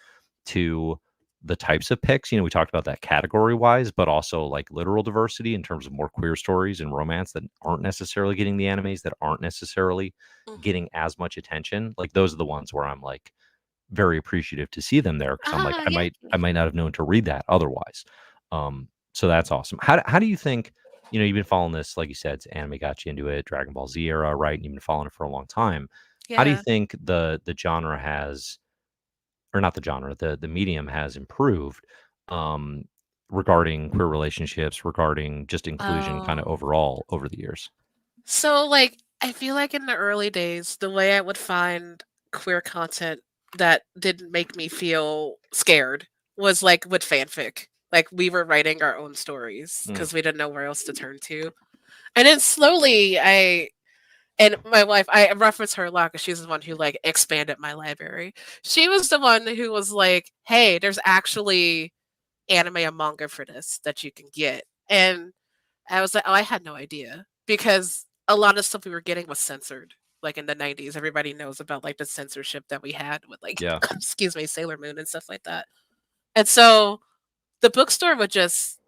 to the types of picks. We talked about that category wise, but also like literal diversity in terms of more queer stories and romance that aren't necessarily getting the animes, that aren't necessarily Mhm. getting as much attention. Like, those are the ones where I'm like very appreciative to see them there, because I'm like, Ah, I yay. might not have known to read that otherwise. So that's awesome. How do you think, you've been following this, like you said, it's anime got you into it, Dragon Ball Z era, right? And you've been following it for a long time. How do you Yeah. think the genre has, or not the genre, the medium has improved, um, regarding queer relationships, regarding just inclusion kinda Oh. overall over the years? So, like, I feel like in the early days, the way I would find queer content that didn't make me feel scared was like with fanfic. Like, we were writing our own stories Mm, because we didn't know where else to turn to. And then slowly, and my wife, I reference her a lot because she's the one who like expanded my library. She was the one who was like, "Hey, there's actually anime and manga for this that you can get." And I was like, "Oh, I had no idea," because a lot of stuff we were getting was censored. Like in the 90s, everybody knows about like the censorship that we had with like yeah. excuse me, Sailor Moon and stuff like that. And so the bookstore would just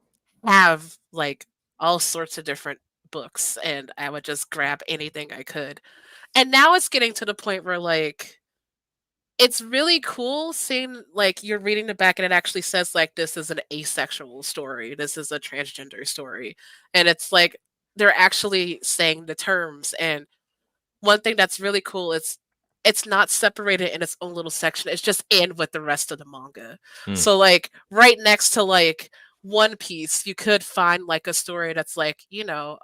have like all sorts of different books and I would just grab anything I could. And now it's getting to the point where like it's really cool seeing like you're reading the back and it actually says like this is an asexual story. This is a transgender story. And it's like they're actually saying the terms. And one thing that's really cool is it's not separated in its own little section. It's just in with the rest of the manga. Mm, So like right next to like One Piece, you could find like a story that's like,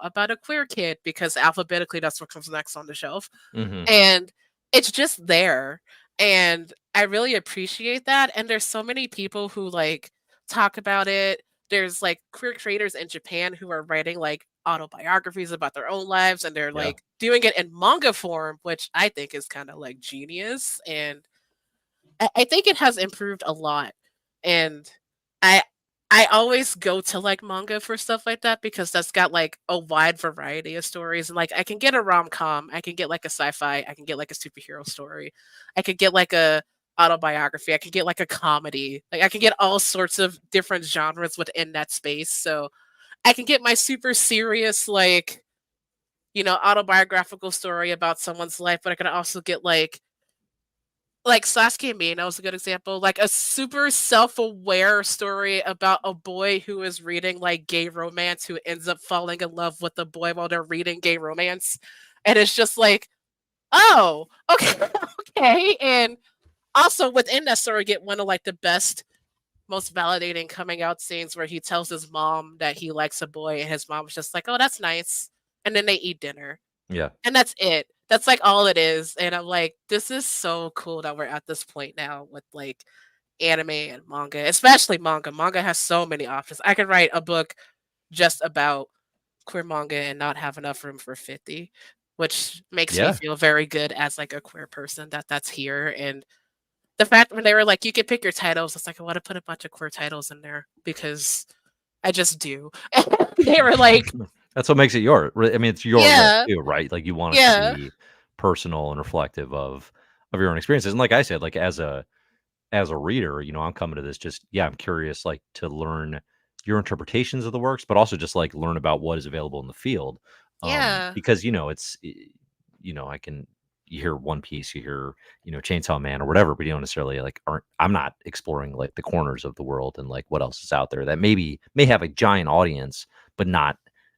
about a queer kid because alphabetically that's what comes next on the shelf. mhm, And it's just there, and I really appreciate that, and there's so many people who, like, talk about it. There's, like, queer creators in Japan who are writing, like, autobiographies about their own lives, and they're, yeah, like, doing it in manga form, which I think is kinda, like, genius, and I think it has improved a lot, and I I always go to, like, manga for stuff like that because that's got, like, a wide variety of stories, and, like, I can get a rom-com, I can get, like, a sci-fi, I can get, like, a superhero story, I could get, like, a autobiography, I could get, like, a comedy, like, I can get all sorts of different genres within that space, so I can get my super serious, like, autobiographical story about someone's life, but I can also get, like Sasuke and Mina was a good example, like a super self-aware story about a boy who is reading like gay romance who ends up falling in love with the boy while they're reading gay romance. And it's just like, oh, okay, okay. And also within that story, get one of like the best. most validating coming out scenes where he tells his mom that he likes a boy, and his mom's just like, "Oh, that's nice," and then they eat dinner, Yeah. and that's it. That's like all it is, and I'm like, this is so cool that we're at this point now with like anime and manga, especially manga. Manga has so many options. I could write a book just about queer manga and not have enough room for 50, which makes me Yeah. feel very good as like a queer person that that's here. And the fact when they were like, you can pick your titles, it's like I want to put a bunch of queer titles in there because I just do. And they were like, That's what makes it your I mean, it's your work yeah, too, right? Like, you want it to yeah, be personal and reflective of your own experiences, and like I said, like, as a reader, I'm coming to this just yeah, I'm curious, like, to learn your interpretations of the works, but also just, like, learn about what is available in the field, yeah, because, I can you hear One Piece, you hear, Chainsaw Man or whatever, but you don't necessarily, like, aren't I'm not exploring, like, the corners of the world and, like, what else is out there that may have a giant audience, but not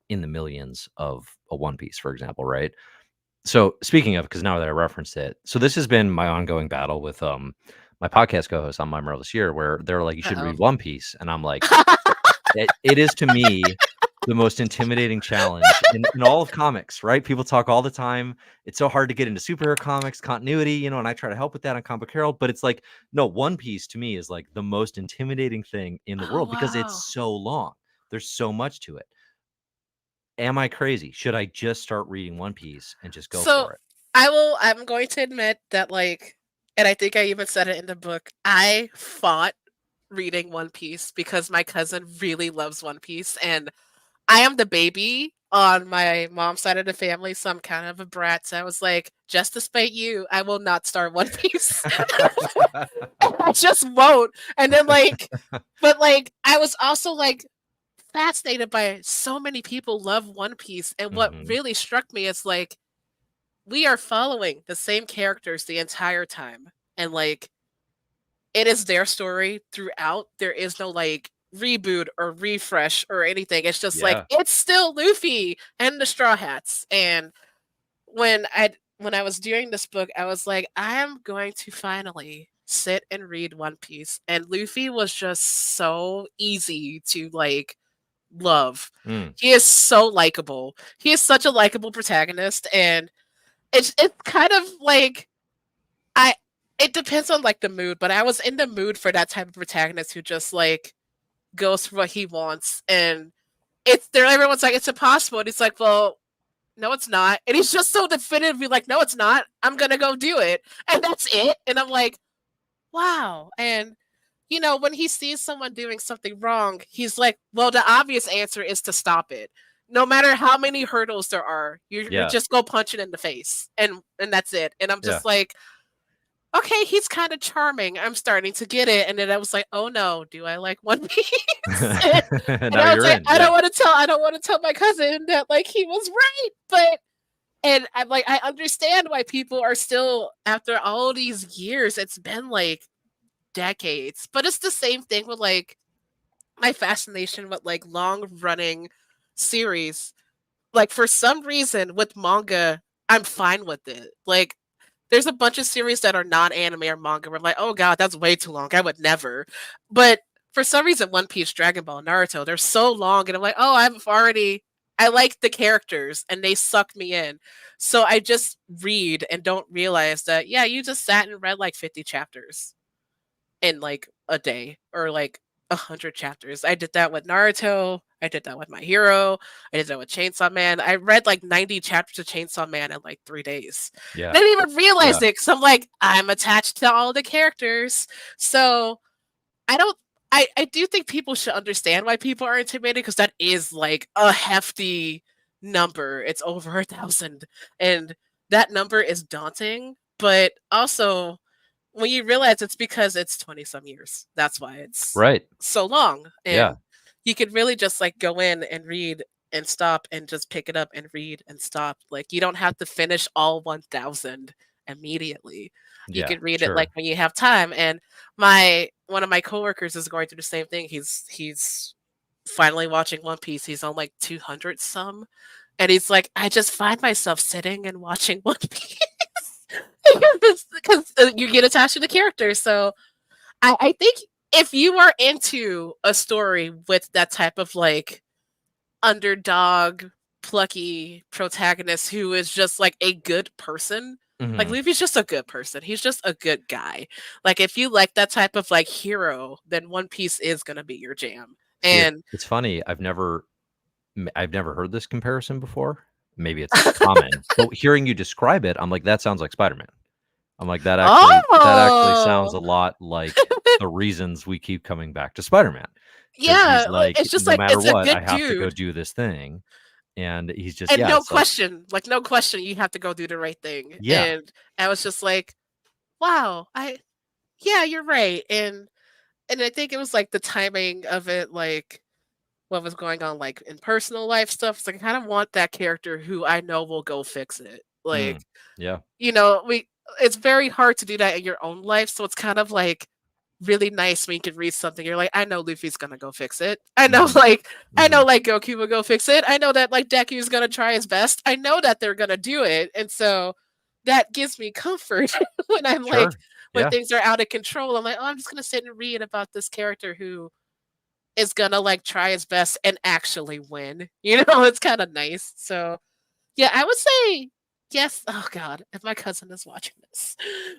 in the millions of a One Piece, for example, right? So speaking of, because now that I referenced it, so this has been my ongoing battle with my podcast co-host on My Marvelous Year, where they're like, "You should uh read One Piece," and I'm like, it is to me the most intimidating challenge in all of comics, right? People talk all the time. It's so hard to get into superhero comics continuity, and I try to help with that on Comic Book Herald, but it's like, no, One Piece to me is like the most intimidating thing in the oh world because it's wow. so long. There's so much to it. Am I crazy? Should I just start reading One Piece and just go So for it? I'm going to admit that like, and I think I even said it in the book, I fought reading One Piece because my cousin really loves One Piece, and I am the baby on my mom's side of the family, so I'm kind of a brat. So I was like, just to spite you, I will not start One Piece. I just won't. And then like, but like, I was also like fascinated by so many people love One Piece, and what Mhm. really struck me is like we are following the same characters the entire time, and like it is their story throughout. There is no like reboot or refresh or anything. It's just like Yeah. it's still Luffy and the Straw Hats. And when I was doing this book, I was like, I am going to finally sit and read One Piece. And Luffy was just so easy to like love. Mm. He is so likable. He is such a likable protagonist, and it's kind of like I it depends on like the mood, but I was in the mood for that type of protagonist who just like goes for what he wants, and it's there everyone's like it's impossible, and he's like, well, no, it's not, and he's just so definitively like, no, it's not. I'm gonna go do it, and that's it. And I'm like, wow. And when he sees someone doing something wrong, he's like, well, the obvious answer is to stop it. No matter how many hurdles there are, you're Yeah. just go punch it in the face, and that's it. And I'm Yeah. just like, okay, he's kind of charming. I'm starting to get it. And then I was like, oh no, do I like One Piece? And Now I was you're like, in. Yeah. I don't want to tell my cousin that like he was right. But and I'm like, I understand why people are still after all these years, it's been like decades. But it's the same thing with like my fascination with like long running series. Like for some reason with manga, I'm fine with it. Like there's a bunch of series that are non-anime or manga where I'm like, oh god, that's way too long. I would never. But for some reason, One Piece, Dragon Ball, Naruto, they're so long, and I'm like, oh, I like the characters and they suck me in. So I just read and don't realize that, yeah, you just sat and read like 50 chapters in like a day or like 100 chapters. I did that with Naruto. I did that with My Hero. I did that with Chainsaw Man. I read like 90 chapters of Chainsaw Man in like 3 days. Yeah. I didn't even realize Yeah. it because I'm like, I'm attached to all the characters. So I don't. I do think people should understand why people are intimidated because that is like a hefty number. It's over 1,000, and that number is daunting. But also, when you realize it's because it's 20 some years. That's why it's Right. so long. Yeah. And you could really just like go in and read and stop and just pick it up and read and stop. Like you don't have to finish all 1,000 immediately. You Yeah. could read it like Sure. when you have time. And my one of my coworkers is going through the same thing. He's finally watching One Piece. He's on like 200 some. And he's like, I just find myself sitting and watching One Piece because you get attached to the character. So I think if you are into a story with that type of like underdog, plucky protagonist who is just like a good person. Like Mhm. Luffy's just a good person. He's just a good guy. Like if you like that type of like hero, then One Piece is gonna be your jam. See, And it's funny, I've never heard this comparison before. Maybe it's common, but hearing you describe it, I'm like, "That sounds like Spider-Man." I'm like, that actually sounds oh a lot like the reasons we keep coming back to Spider-Man, because yeah, he's like, it's just "No like matter it's a what, I good have to go dude. do this thing," and he's just And yeah, no it's like question, like no question, you have to go do the right thing. yeah. And I was just like, wow, I yeah, you're right. And I think it was like the timing of it, like what was going on like in personal life stuff. So I kind of want that character who I know will go fix it. Mm. Like, Yeah. you know, we it's very hard to do that in your own life. So it's kind of like really nice when you can read something. You're like, I know Luffy's gonna go fix it. I know Mhm. like I know Mhm. like Goku will go fix it. I know that like Deku's gonna try his best. I know that they're gonna do it. And so that gives me comfort when I'm like Sure. when Yeah. things are out of control. I'm like, oh, I'm just gonna sit and read about this character who is gonna like try his best and actually win. You know, it's kind of nice. So yeah, I would say yes. Oh God, if my cousin is watching this,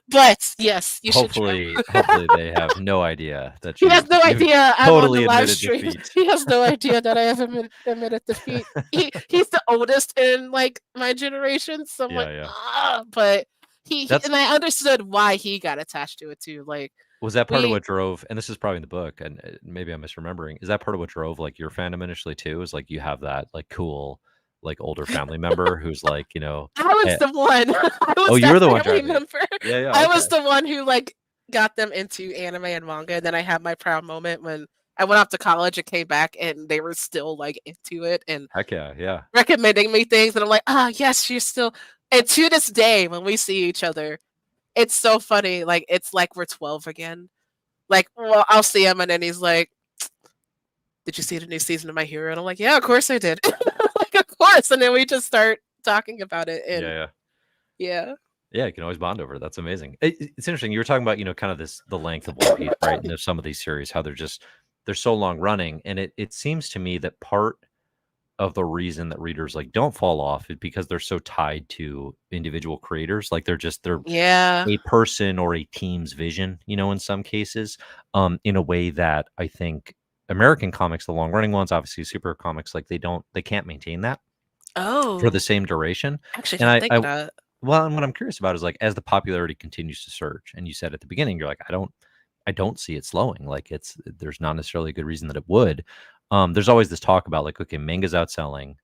but yes, you should jam. Hopefully they have no idea that He has no you've idea I'm on the totally live admitted stream. defeat. He has no idea that I have admitted defeat. He's the oldest in like my generation, so I'm Yeah, like, yeah. ah, but he That's and I understood why he got attached to it too. Like Was that part of we what drove, and this is probably in the book, and, maybe I'm misremembering, is that part of what drove, like, your fandom initially too? Is, like, you have that, like, cool, like, older family member who's, like, I was eh the one. I oh, was you that were the one family driving it. member. Yeah, yeah, I okay. was the one who like got them into anime and manga. And then I had my proud moment when I went off to college and came back and they were still like into it and Heck yeah, yeah. recommending me things. And I'm like, ah, yes, you're still. And to this day, when we see each other, it's so funny. Like it's like we're 12 again. Like, well, I'll see him and then he's like, "Did you see the new season of My Hero?" And I'm like, "Yeah, of course I did." Like, of course. And then we just start talking about it. Yeah, And yeah. yeah. Yeah, you can always bond over it, that's amazing. It's interesting, you were talking about, kind of the length of One Piece, right? And there's some of these series, how they're so long running, and it seems to me that part of the reason that readers, like, don't fall off is because they're so tied to individual creators, like, they're Yeah. a person or a team's vision, in some cases, in a way that I think American comics, the long running ones, obviously super comics, like they can't maintain that for the Oh, same duration. I actually And didn't I, think I of that. well, and what I'm curious about is like as the popularity continues to surge, and you said at the beginning, you're like, I don't see it slowing. Like there's not necessarily a good reason that it would. There's always this talk about like, okay, manga's outselling.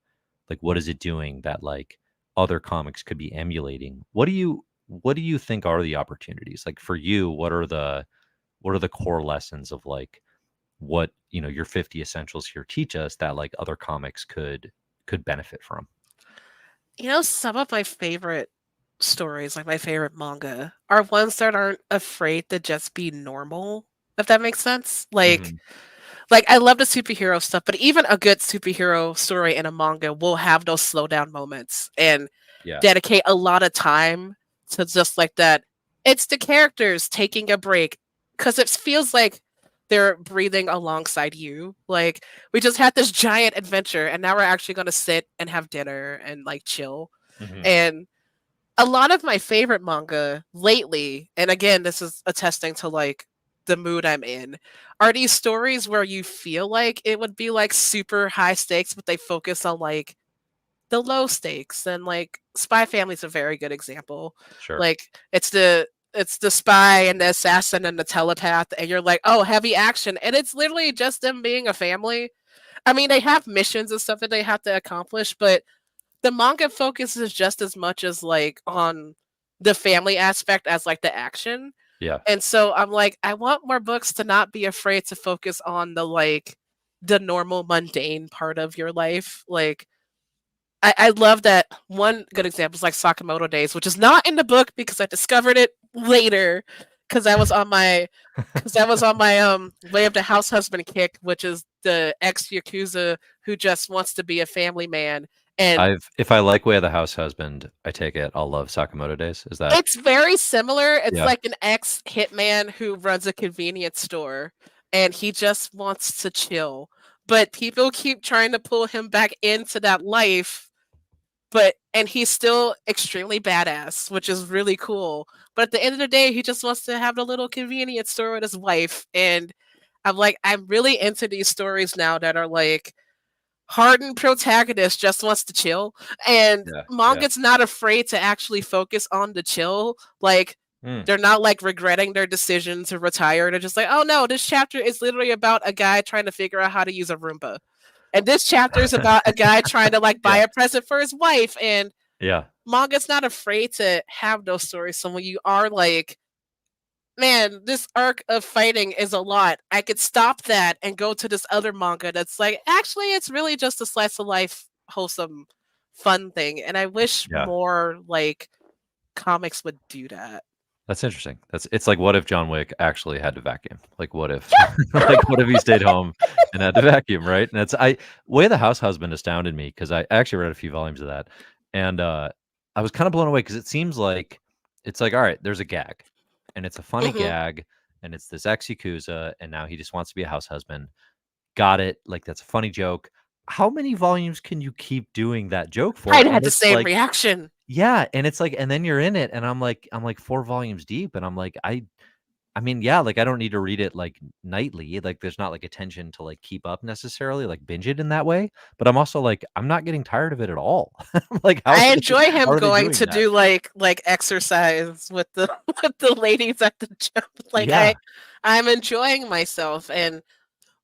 Like, what is it doing that like other comics could be emulating? What do you think are the opportunities? Like for you, what are the core lessons of like what your 50 essentials here teach us that like other comics could benefit from? You know, some of my favorite stories, like my favorite manga, are ones that aren't afraid to just be normal, if that makes sense. Hmm. Like I love the superhero stuff, but even a good superhero story in a manga will have those slow down moments and Yeah. dedicate a lot of time to just like that. It's the characters taking a break because it feels like they're breathing alongside you. Like we just had this giant adventure and now we're actually going to sit and have dinner and like chill. Hmm. And a lot of my favorite manga lately, and again, this is attesting to like the mood I'm in, are these stories where you feel like it would be like super high stakes, but they focus on like the low stakes. And like Spy Family's a very good example. Sure. Like it's the spy and the assassin and the telepath, and you're like, oh, heavy action. And it's literally just them being a family. I mean, they have missions and stuff that they have to accomplish, but the manga focuses just as much as like on the family aspect as like the action. Yeah. And so I'm like, I want more books to not be afraid to focus on the like the normal mundane part of your life. Like I love that one good example is like Sakamoto Days, which is not in the book because I discovered it later because I was on my way of the house husband kick, which is the ex Yakuza who just wants to be a family man. And If I like Way of the House Husband, I take it I'll love Sakamoto Days. Is that it's very similar. It's yeah. like an ex hitman who runs a convenience store. and he just wants to chill. But people keep trying to pull him back into that life, and he's still extremely badass, which is really cool. But at the end of the day, he just wants to have a little convenience store with his wife. And I'm like, I'm really into these stories now that are like hardened protagonist just wants to chill. And Yeah, yeah. manga's not afraid to actually focus on the chill. Like Mm. they're not like regretting their decision to retire. They're just like, oh no, this chapter is literally about a guy trying to figure out how to use a Roomba. And this chapter is about a guy trying to like buy Yeah, a present for his wife. And yeah. manga's not afraid to have those stories. So when you are like, man, this arc of fighting is a lot. I could stop that and go to this other manga that's like, actually, it's really just a slice of life, wholesome, fun thing. And I wish Yeah. more like comics would do that. That's interesting. It's like, what if John Wick actually had to vacuum? Like, what if like, what if he stayed home and had to vacuum, right? And it's Way the House Husband astounded me because I actually read a few volumes of that, and, I was kinda blown away because it seems like it's like, alright, there's a gag, and it's a funny Hmm. gag, and it's this ex-yakuza, and now he just wants to be a house husband. Got it, like, that's a funny joke. How many volumes can you keep doing that joke for? I'd had And the it's same like, reaction. yeah, and it's like, and then you're in it, and I'm like 4 volumes deep, and I'm like, I mean, yeah, like, I don't need to read it, like, nightly, like, there's not, like, attention to, like, keep up necessarily, like, binge it in that way, but I'm also like, I'm not getting tired of it at all. Like, I enjoy how him are they going doing to that? do like exercise with the with the ladies at the gym. Like Yeah, I'm enjoying myself, and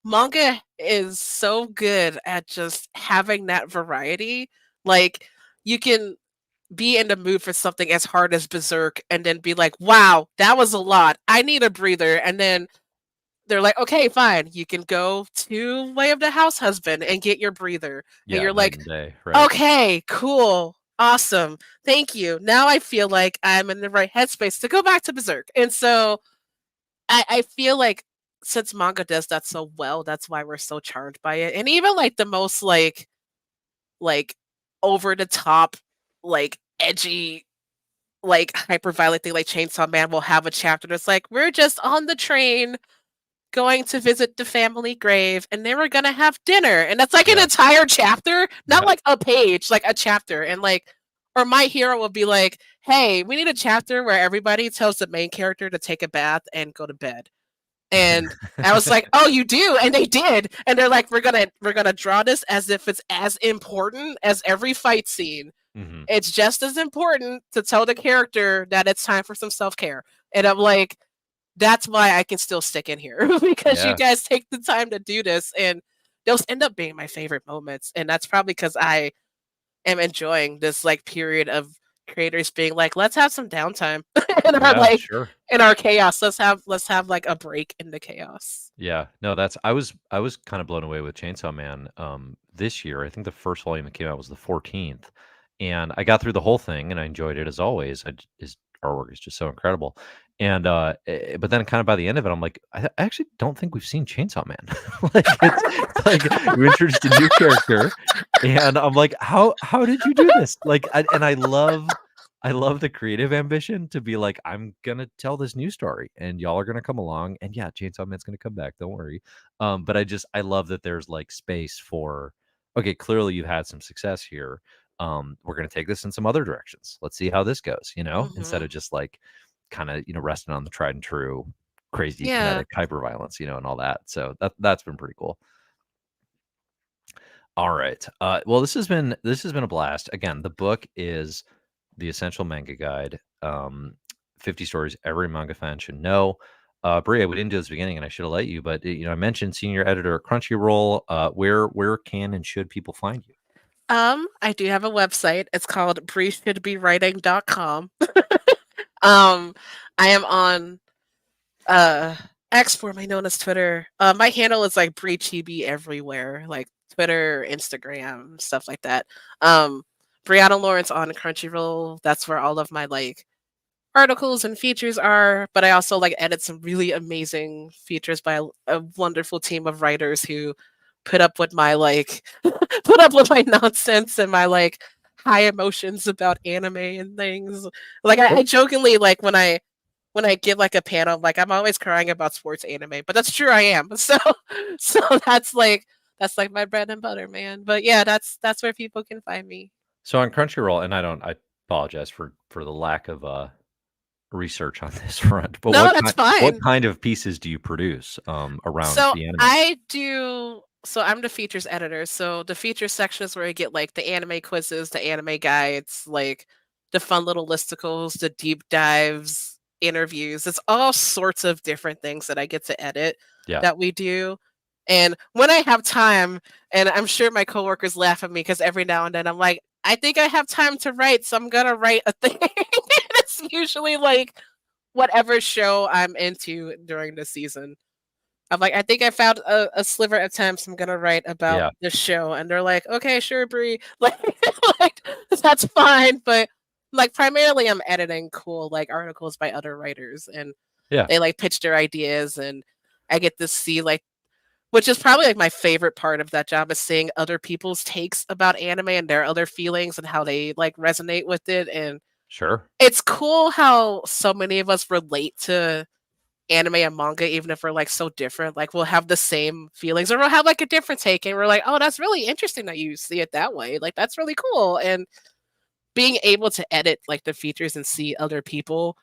manga is so good at just having that variety. Like you can be in the mood for something as hard as Berserk and then be like, "Wow, that was a lot. I need a breather." And then they're like, "Okay, fine. You can go to Way of the House Husband and get your breather." And yeah, you're night like, and day, right. "Okay, cool. Awesome. Thank you. Now I feel like I'm in the right headspace to go back to Berserk." And so I feel like since manga does that so well, that's why we're so charmed by it. And even like the most like over the top, like edgy, like hyper violent thing like Chainsaw Man will have a chapter that's like, we're just on the train going to visit the family grave and then we're gonna have dinner. And that's like an Yeah, entire chapter, not yeah. like a page, like a chapter. And like or my hero will be like, hey, we need a chapter where everybody tells the main character to take a bath and go to bed. And I was like, "Oh, you do?" And they did. And they're like, "We're gonna draw this as if it's as important as every fight scene. Mhm. It's just as important to tell the character that it's time for some self-care." And I'm like, "That's why I can still stick in here because you Yeah. guys take the time to do this." And those end up being my favorite moments. And that's probably because I am enjoying this like period of creators being like, let's have some downtime in our Yeah, like sure. in our chaos. Let's have like a break in the chaos. Yeah, no, I was kinda blown away with Chainsaw Man, this year. I think the first volume that came out was the 14th, and I got through the whole thing, and I enjoyed it as always. His artwork is just so incredible, and, but then kinda by the end of it, I'm like, I actually don't think we've seen Chainsaw Man. Like, it's like we introduced a new character, and I'm like, "How did you do this?" Like, I love the creative ambition to be like, "I'm gonna tell this new story, and y'all are gonna come along, and yeah, Chainsaw Man's gonna come back, don't worry." But I love that there's, like, space for, "Okay, clearly you've had some success here. We're gonna take this in some other directions. Let's see how this goes," you know? Instead Hmm. of just, like, kinda, resting on the tried and true, crazy Yeah. kinetic hyperviolence, and all that. So that's been pretty cool. Alright, well, this has been a blast. Again, the book is The Essential Manga Guide, 50 stories every manga fan should know. Bria, we didn't do this at the beginning, and I should have let you, but, I mentioned senior editor at Crunchyroll. Where can and should people find you? I do have a website. It's called briefshouldbewriting.com. I am on uh X, formerly known as Twitter. My handle is like BreeChibi everywhere, like Twitter, Instagram, stuff like that. Um, Briana Lawrence on Crunchyroll. That's where all of my like articles and features are. But I also like edit some really amazing features by a wonderful team of writers who put up with my like put up with my nonsense and my like high emotions about anime and things. Like I Cool. jokingly like when I when I give like a panel, like I'm always crying about sports anime, but that's true. I am. So that's like my bread and butter, man. But yeah, that's where people can find me. So on Crunchyroll, and I apologize for the lack of research on this front, but No, that's what fine. kind of pieces do you produce around So the anime? I do. So I'm the features editor. So the features section is where I get like the anime quizzes, the anime guides, like the fun little listicles, the deep dives, interviews. It's all sorts of different things that I get to edit Yeah, that we do. And when I have time, and I'm sure my coworkers laugh at me because every now and then I'm like, I think I have time to write, so I'm gonna write a thing. It's usually like whatever show I'm into during the season. I'm like, I think I found a sliver of time, so I'm gonna write about yeah, this show. And they're like, okay, sure, Bree. Like that's fine. But like primarily I'm editing cool like articles by other writers and yeah. they like pitch their ideas and I get to see like which is probably like my favorite part of that job is seeing other people's takes about anime and their other feelings and how they like resonate with it. And Sure. it's cool how so many of us relate to anime and manga, even if we're like so different, like we'll have the same feelings or we'll have like a different take and we're like, oh, that's really interesting that you see it that way. Like that's really cool. And being able to edit like the features and see other people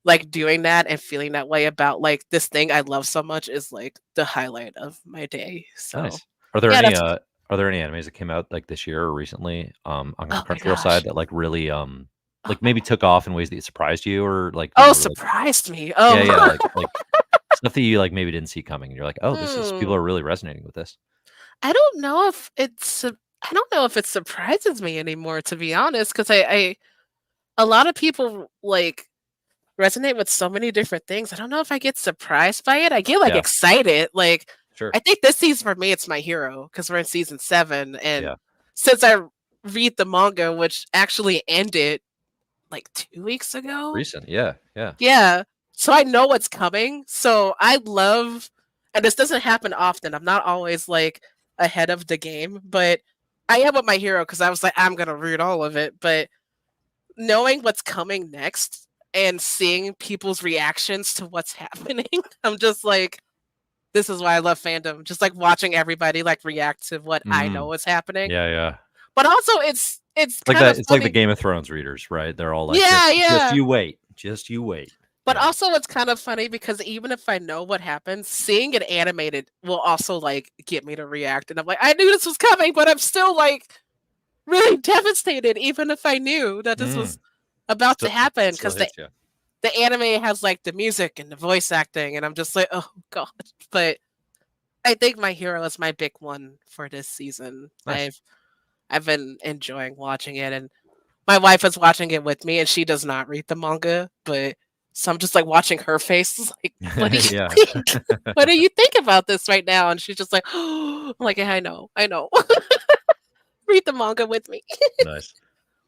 like doing that and feeling that way about like this thing I love so much is like the highlight of my day. So Nice. Are there yeah, any that's animes that came out like this year or recently on the oh my Crunchyroll side gosh. that like really like maybe Oh, took off in ways that surprised you or like you oh were like surprised me. yeah, yeah, Oh like stuff that you like maybe didn't see coming and you're like, "Oh, this is people are hmm. really resonating with this." I don't know if I don't know if it surprises me anymore to be honest because I a lot of people like resonate with so many different things. I don't know if I get surprised by it. I get like Yeah, excited. Like sure. I think this season for me it's my hero because we're in season 7 and Yeah. since I read the manga which actually ended like 2 weeks ago. Recent. Yeah, yeah. Yeah. So I know what's coming. So I love and this doesn't happen often. I'm not always like ahead of the game, but I am with my hero because I was like, I'm gonna read all of it. But knowing what's coming next and seeing people's reactions to what's happening, I'm just like, this is why I love fandom. Just like watching everybody like react to what I Mhm. know is happening. Yeah, yeah. But also it's Like kind that of it's like the funny. Game of Thrones readers, right? They're all like, Yeah, just yeah. you wait. Just you wait." But Yeah. also it's kind of funny because even if I know what happens, seeing it animated will also like get me to react. And I'm like, I knew this was coming, but I'm still like really devastated, even if I knew that this Mm. was about to Still happen. still Because hits you. the anime has like the music and the voice acting, and I'm just like, oh god. But I think My Hero is my big one for this season. Nice. I've been enjoying watching it, and my wife is watching it with me, and she does not read the manga, but so I'm just like watching her face, like, what do Yeah. you think? What do you think about this right now? And she's just like, oh, I'm like, yeah, I know. Read the manga with me. Nice.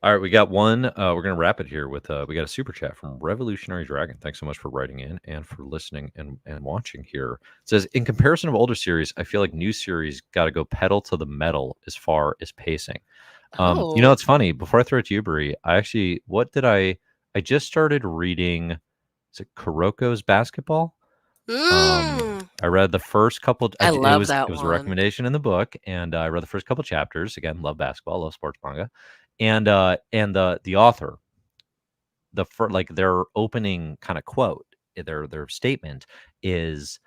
All right, we got one. We're gonna wrap it here with we got a super chat from Revolutionary Dragon. Thanks so much for writing in and for listening and watching here. It says, in comparison of older series, I feel like new series got to go pedal to the metal as far as pacing. Oh. It's funny. Before I throw it to you, Brie, I actually what did I just started reading. Is it Kuroko's Basketball? Mm, I read the first couple. I It love was that a one. recommendation in the book, and I read the first couple chapters. Again, love basketball, love sports manga, and the author, like their opening kind of quote, their statement is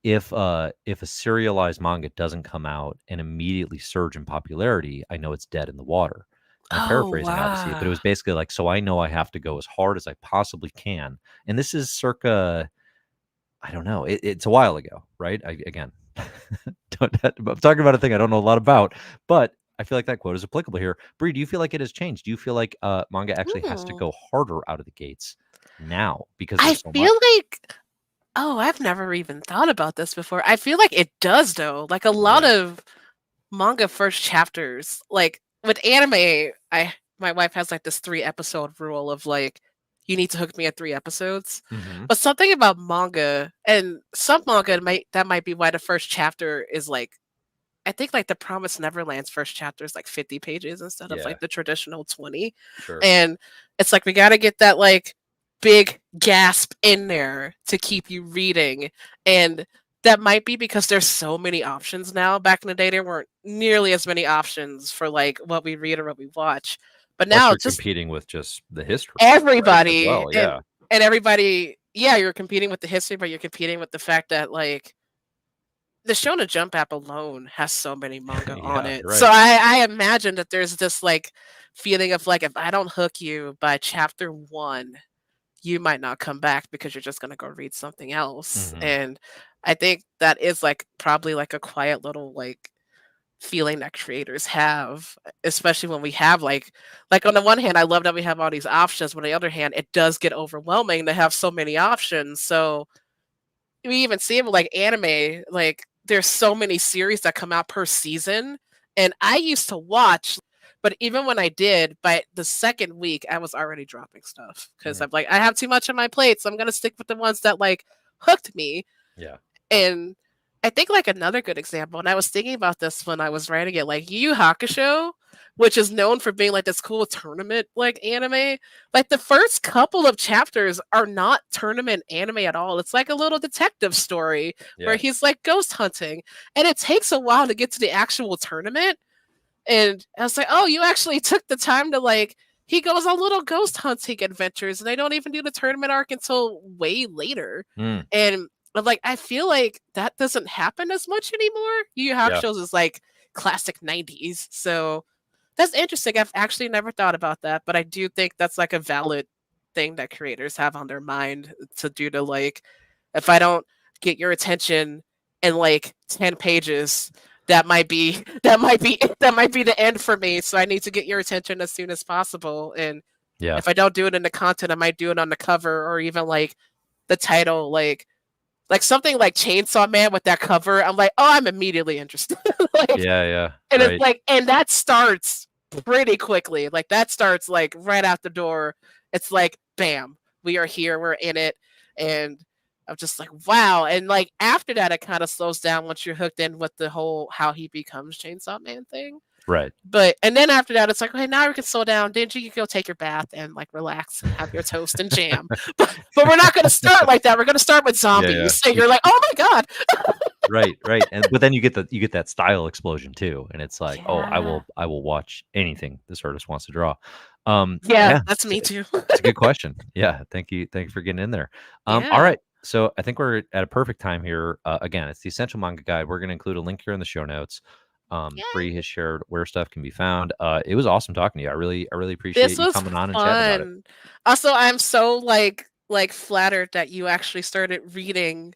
if a serialized manga doesn't come out and immediately surge in popularity, I know it's dead in the water. And I'm Oh, paraphrasing, obviously, but it wow. was basically like, so I know I have to go as hard as I possibly can. And this is circa I don't know. It's a while ago, right? Again, I'm talking about a thing I don't know a lot about, but I feel like that quote is applicable here. Bree, do you feel like it has changed? Do you feel like manga actually has to Hmm. go harder out of the gates now because I there's so feel much? like oh, I've never even thought about this before. I feel like it does though. Like a lot Yeah. of manga first chapters, like with anime, I my wife has like this 3 episode rule of like you need to hook me at 3 episodes. Hmm. But something about manga and some manga might that might be why the first chapter is like I think like the Promised Neverland's first chapter is like 50 pages instead of Yeah. like the traditional 20. Sure. And it's like we gotta get that like big gasp in there to keep you reading. And that might be because there's so many options now. Back in the day, there weren't nearly as many options for like what we read or what we watch. But Plus, now you're it's just competing with just the history, right, as everybody well, yeah. and everybody, yeah, you're competing with the history, but you're competing with the fact that like the Shonen Jump app alone has so many manga on Yeah, it. So right. I imagine that there's this like feeling of like if I don't hook you by chapter 1, you might not come back because you're just gonna go read something else. Mhm. And I think that is like probably like a quiet little like feeling that creators have, especially when we have like on the one hand, I love that we have all these options, but on the other hand, it does get overwhelming to have so many options. So we even see it with like anime, like there's so many series that come out per season. And I used to watch, but even when I did, by the second week, I was already dropping stuff because Mm, I'm like, I have too much on my plate, so I'm gonna stick with the ones that like hooked me. yeah. And I think like another good example, and I was thinking about this when I was writing it, like Yu Yu Hakusho, which is known for being like this cool tournament like anime. Like the first couple of chapters are not tournament anime at all. It's like a little detective story where Yeah. he's like ghost hunting, and it takes a while to get to the actual tournament. And I was like, oh, you actually took the time to like. He goes on little ghost hunting adventures, and they don't even do the tournament arc until way later. Mm, And but like I feel like that doesn't happen as much anymore. Yu Yu yeah. Hakusho is like classic 90s. So that's interesting. I've actually never thought about that, but I do think that's like a valid thing that creators have on their mind to do to like if I don't get your attention in like 10 pages, that might be that might be the end for me. So I need to get your attention as soon as possible. And Yeah. if I don't do it in the content, I might do it on the cover or even like the title, like something like Chainsaw Man with that cover. I'm like, oh, I'm immediately interested. Like, Yeah, yeah, and it's right. like, and that starts pretty quickly. Like that starts like right out the door. It's like, bam, we are here, we're in it, and I'm just like, wow. And like after that, it kind of slows down once you're hooked in with the whole how he becomes Chainsaw Man thing. Right. But and then after that, it's like, okay, now we can slow down. Didn't you? You go take your bath and like relax and have your toast and jam. But we're not going to start like that. We're going to start with Yeah, yeah. zombies. And you're like, oh my god. Right, right, and but then you get that style explosion too, and it's like, "Oh, Yeah. I will watch anything this artist wants to draw." Yeah, Yeah, that's me too. it's a good question. Yeah, thank you for getting in there. All Yeah. right, so I think we're at a perfect time here. Again, it's the Essential Manga Guide. We're gonna include a link here in the show notes. Yeah. Bree has shared where stuff can be found. It was awesome talking to you. I really This appreciate you was coming on and chatting about it. fun. Also, I'm so like flattered that you actually started reading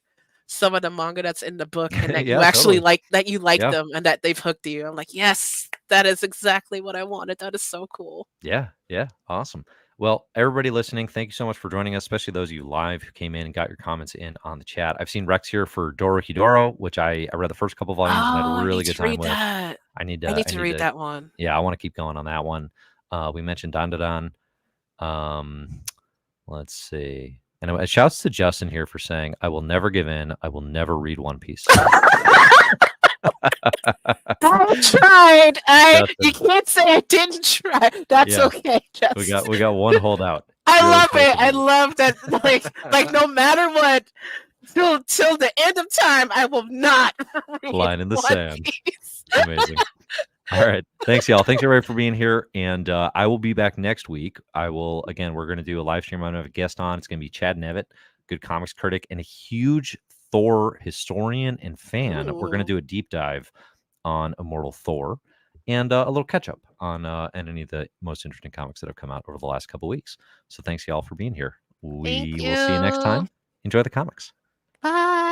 some of the manga that's in the book and that you Yeah, actually totally. like Yeah. them and that they've hooked you. I'm like, yes, that is exactly what I wanted. That is so cool. Yeah, yeah, awesome. Well, everybody listening, thank you so much for joining us, especially those of you live who came in and got your comments in on the chat. I've seen Rex here for Dorohedoro, which I read the first couple volumes and had a Oh, I really need good to time read with. that. I I need to need read to, that one. yeah, I want to keep going on that one. We mentioned Dandadan. Um, let's see. And shouts to Justin here for saying, "I will never give in. I will never read One Piece." I tried. You Justin, can't say I didn't try. That's yeah, okay, Justin. we got one holdout. I Really love close it. to I being. love that. Like no matter what, till the end of time, I will not read Line in the One sand. Piece. Amazing. All right. Thanks, y'all. Thanks everybody for being here. And I will be back next week. I will, again, we're going to do a live stream. I'm going to have a guest on. It's going to be Chad Nevitt, good comics critic, and a huge Thor historian and fan. We're going to Ooh, do a deep dive on Immortal Thor and a little catch up on any of the most interesting comics that have come out over the last couple weeks. So thanks, y'all, for being here. thank We will see you next you. time. Enjoy the comics. Bye.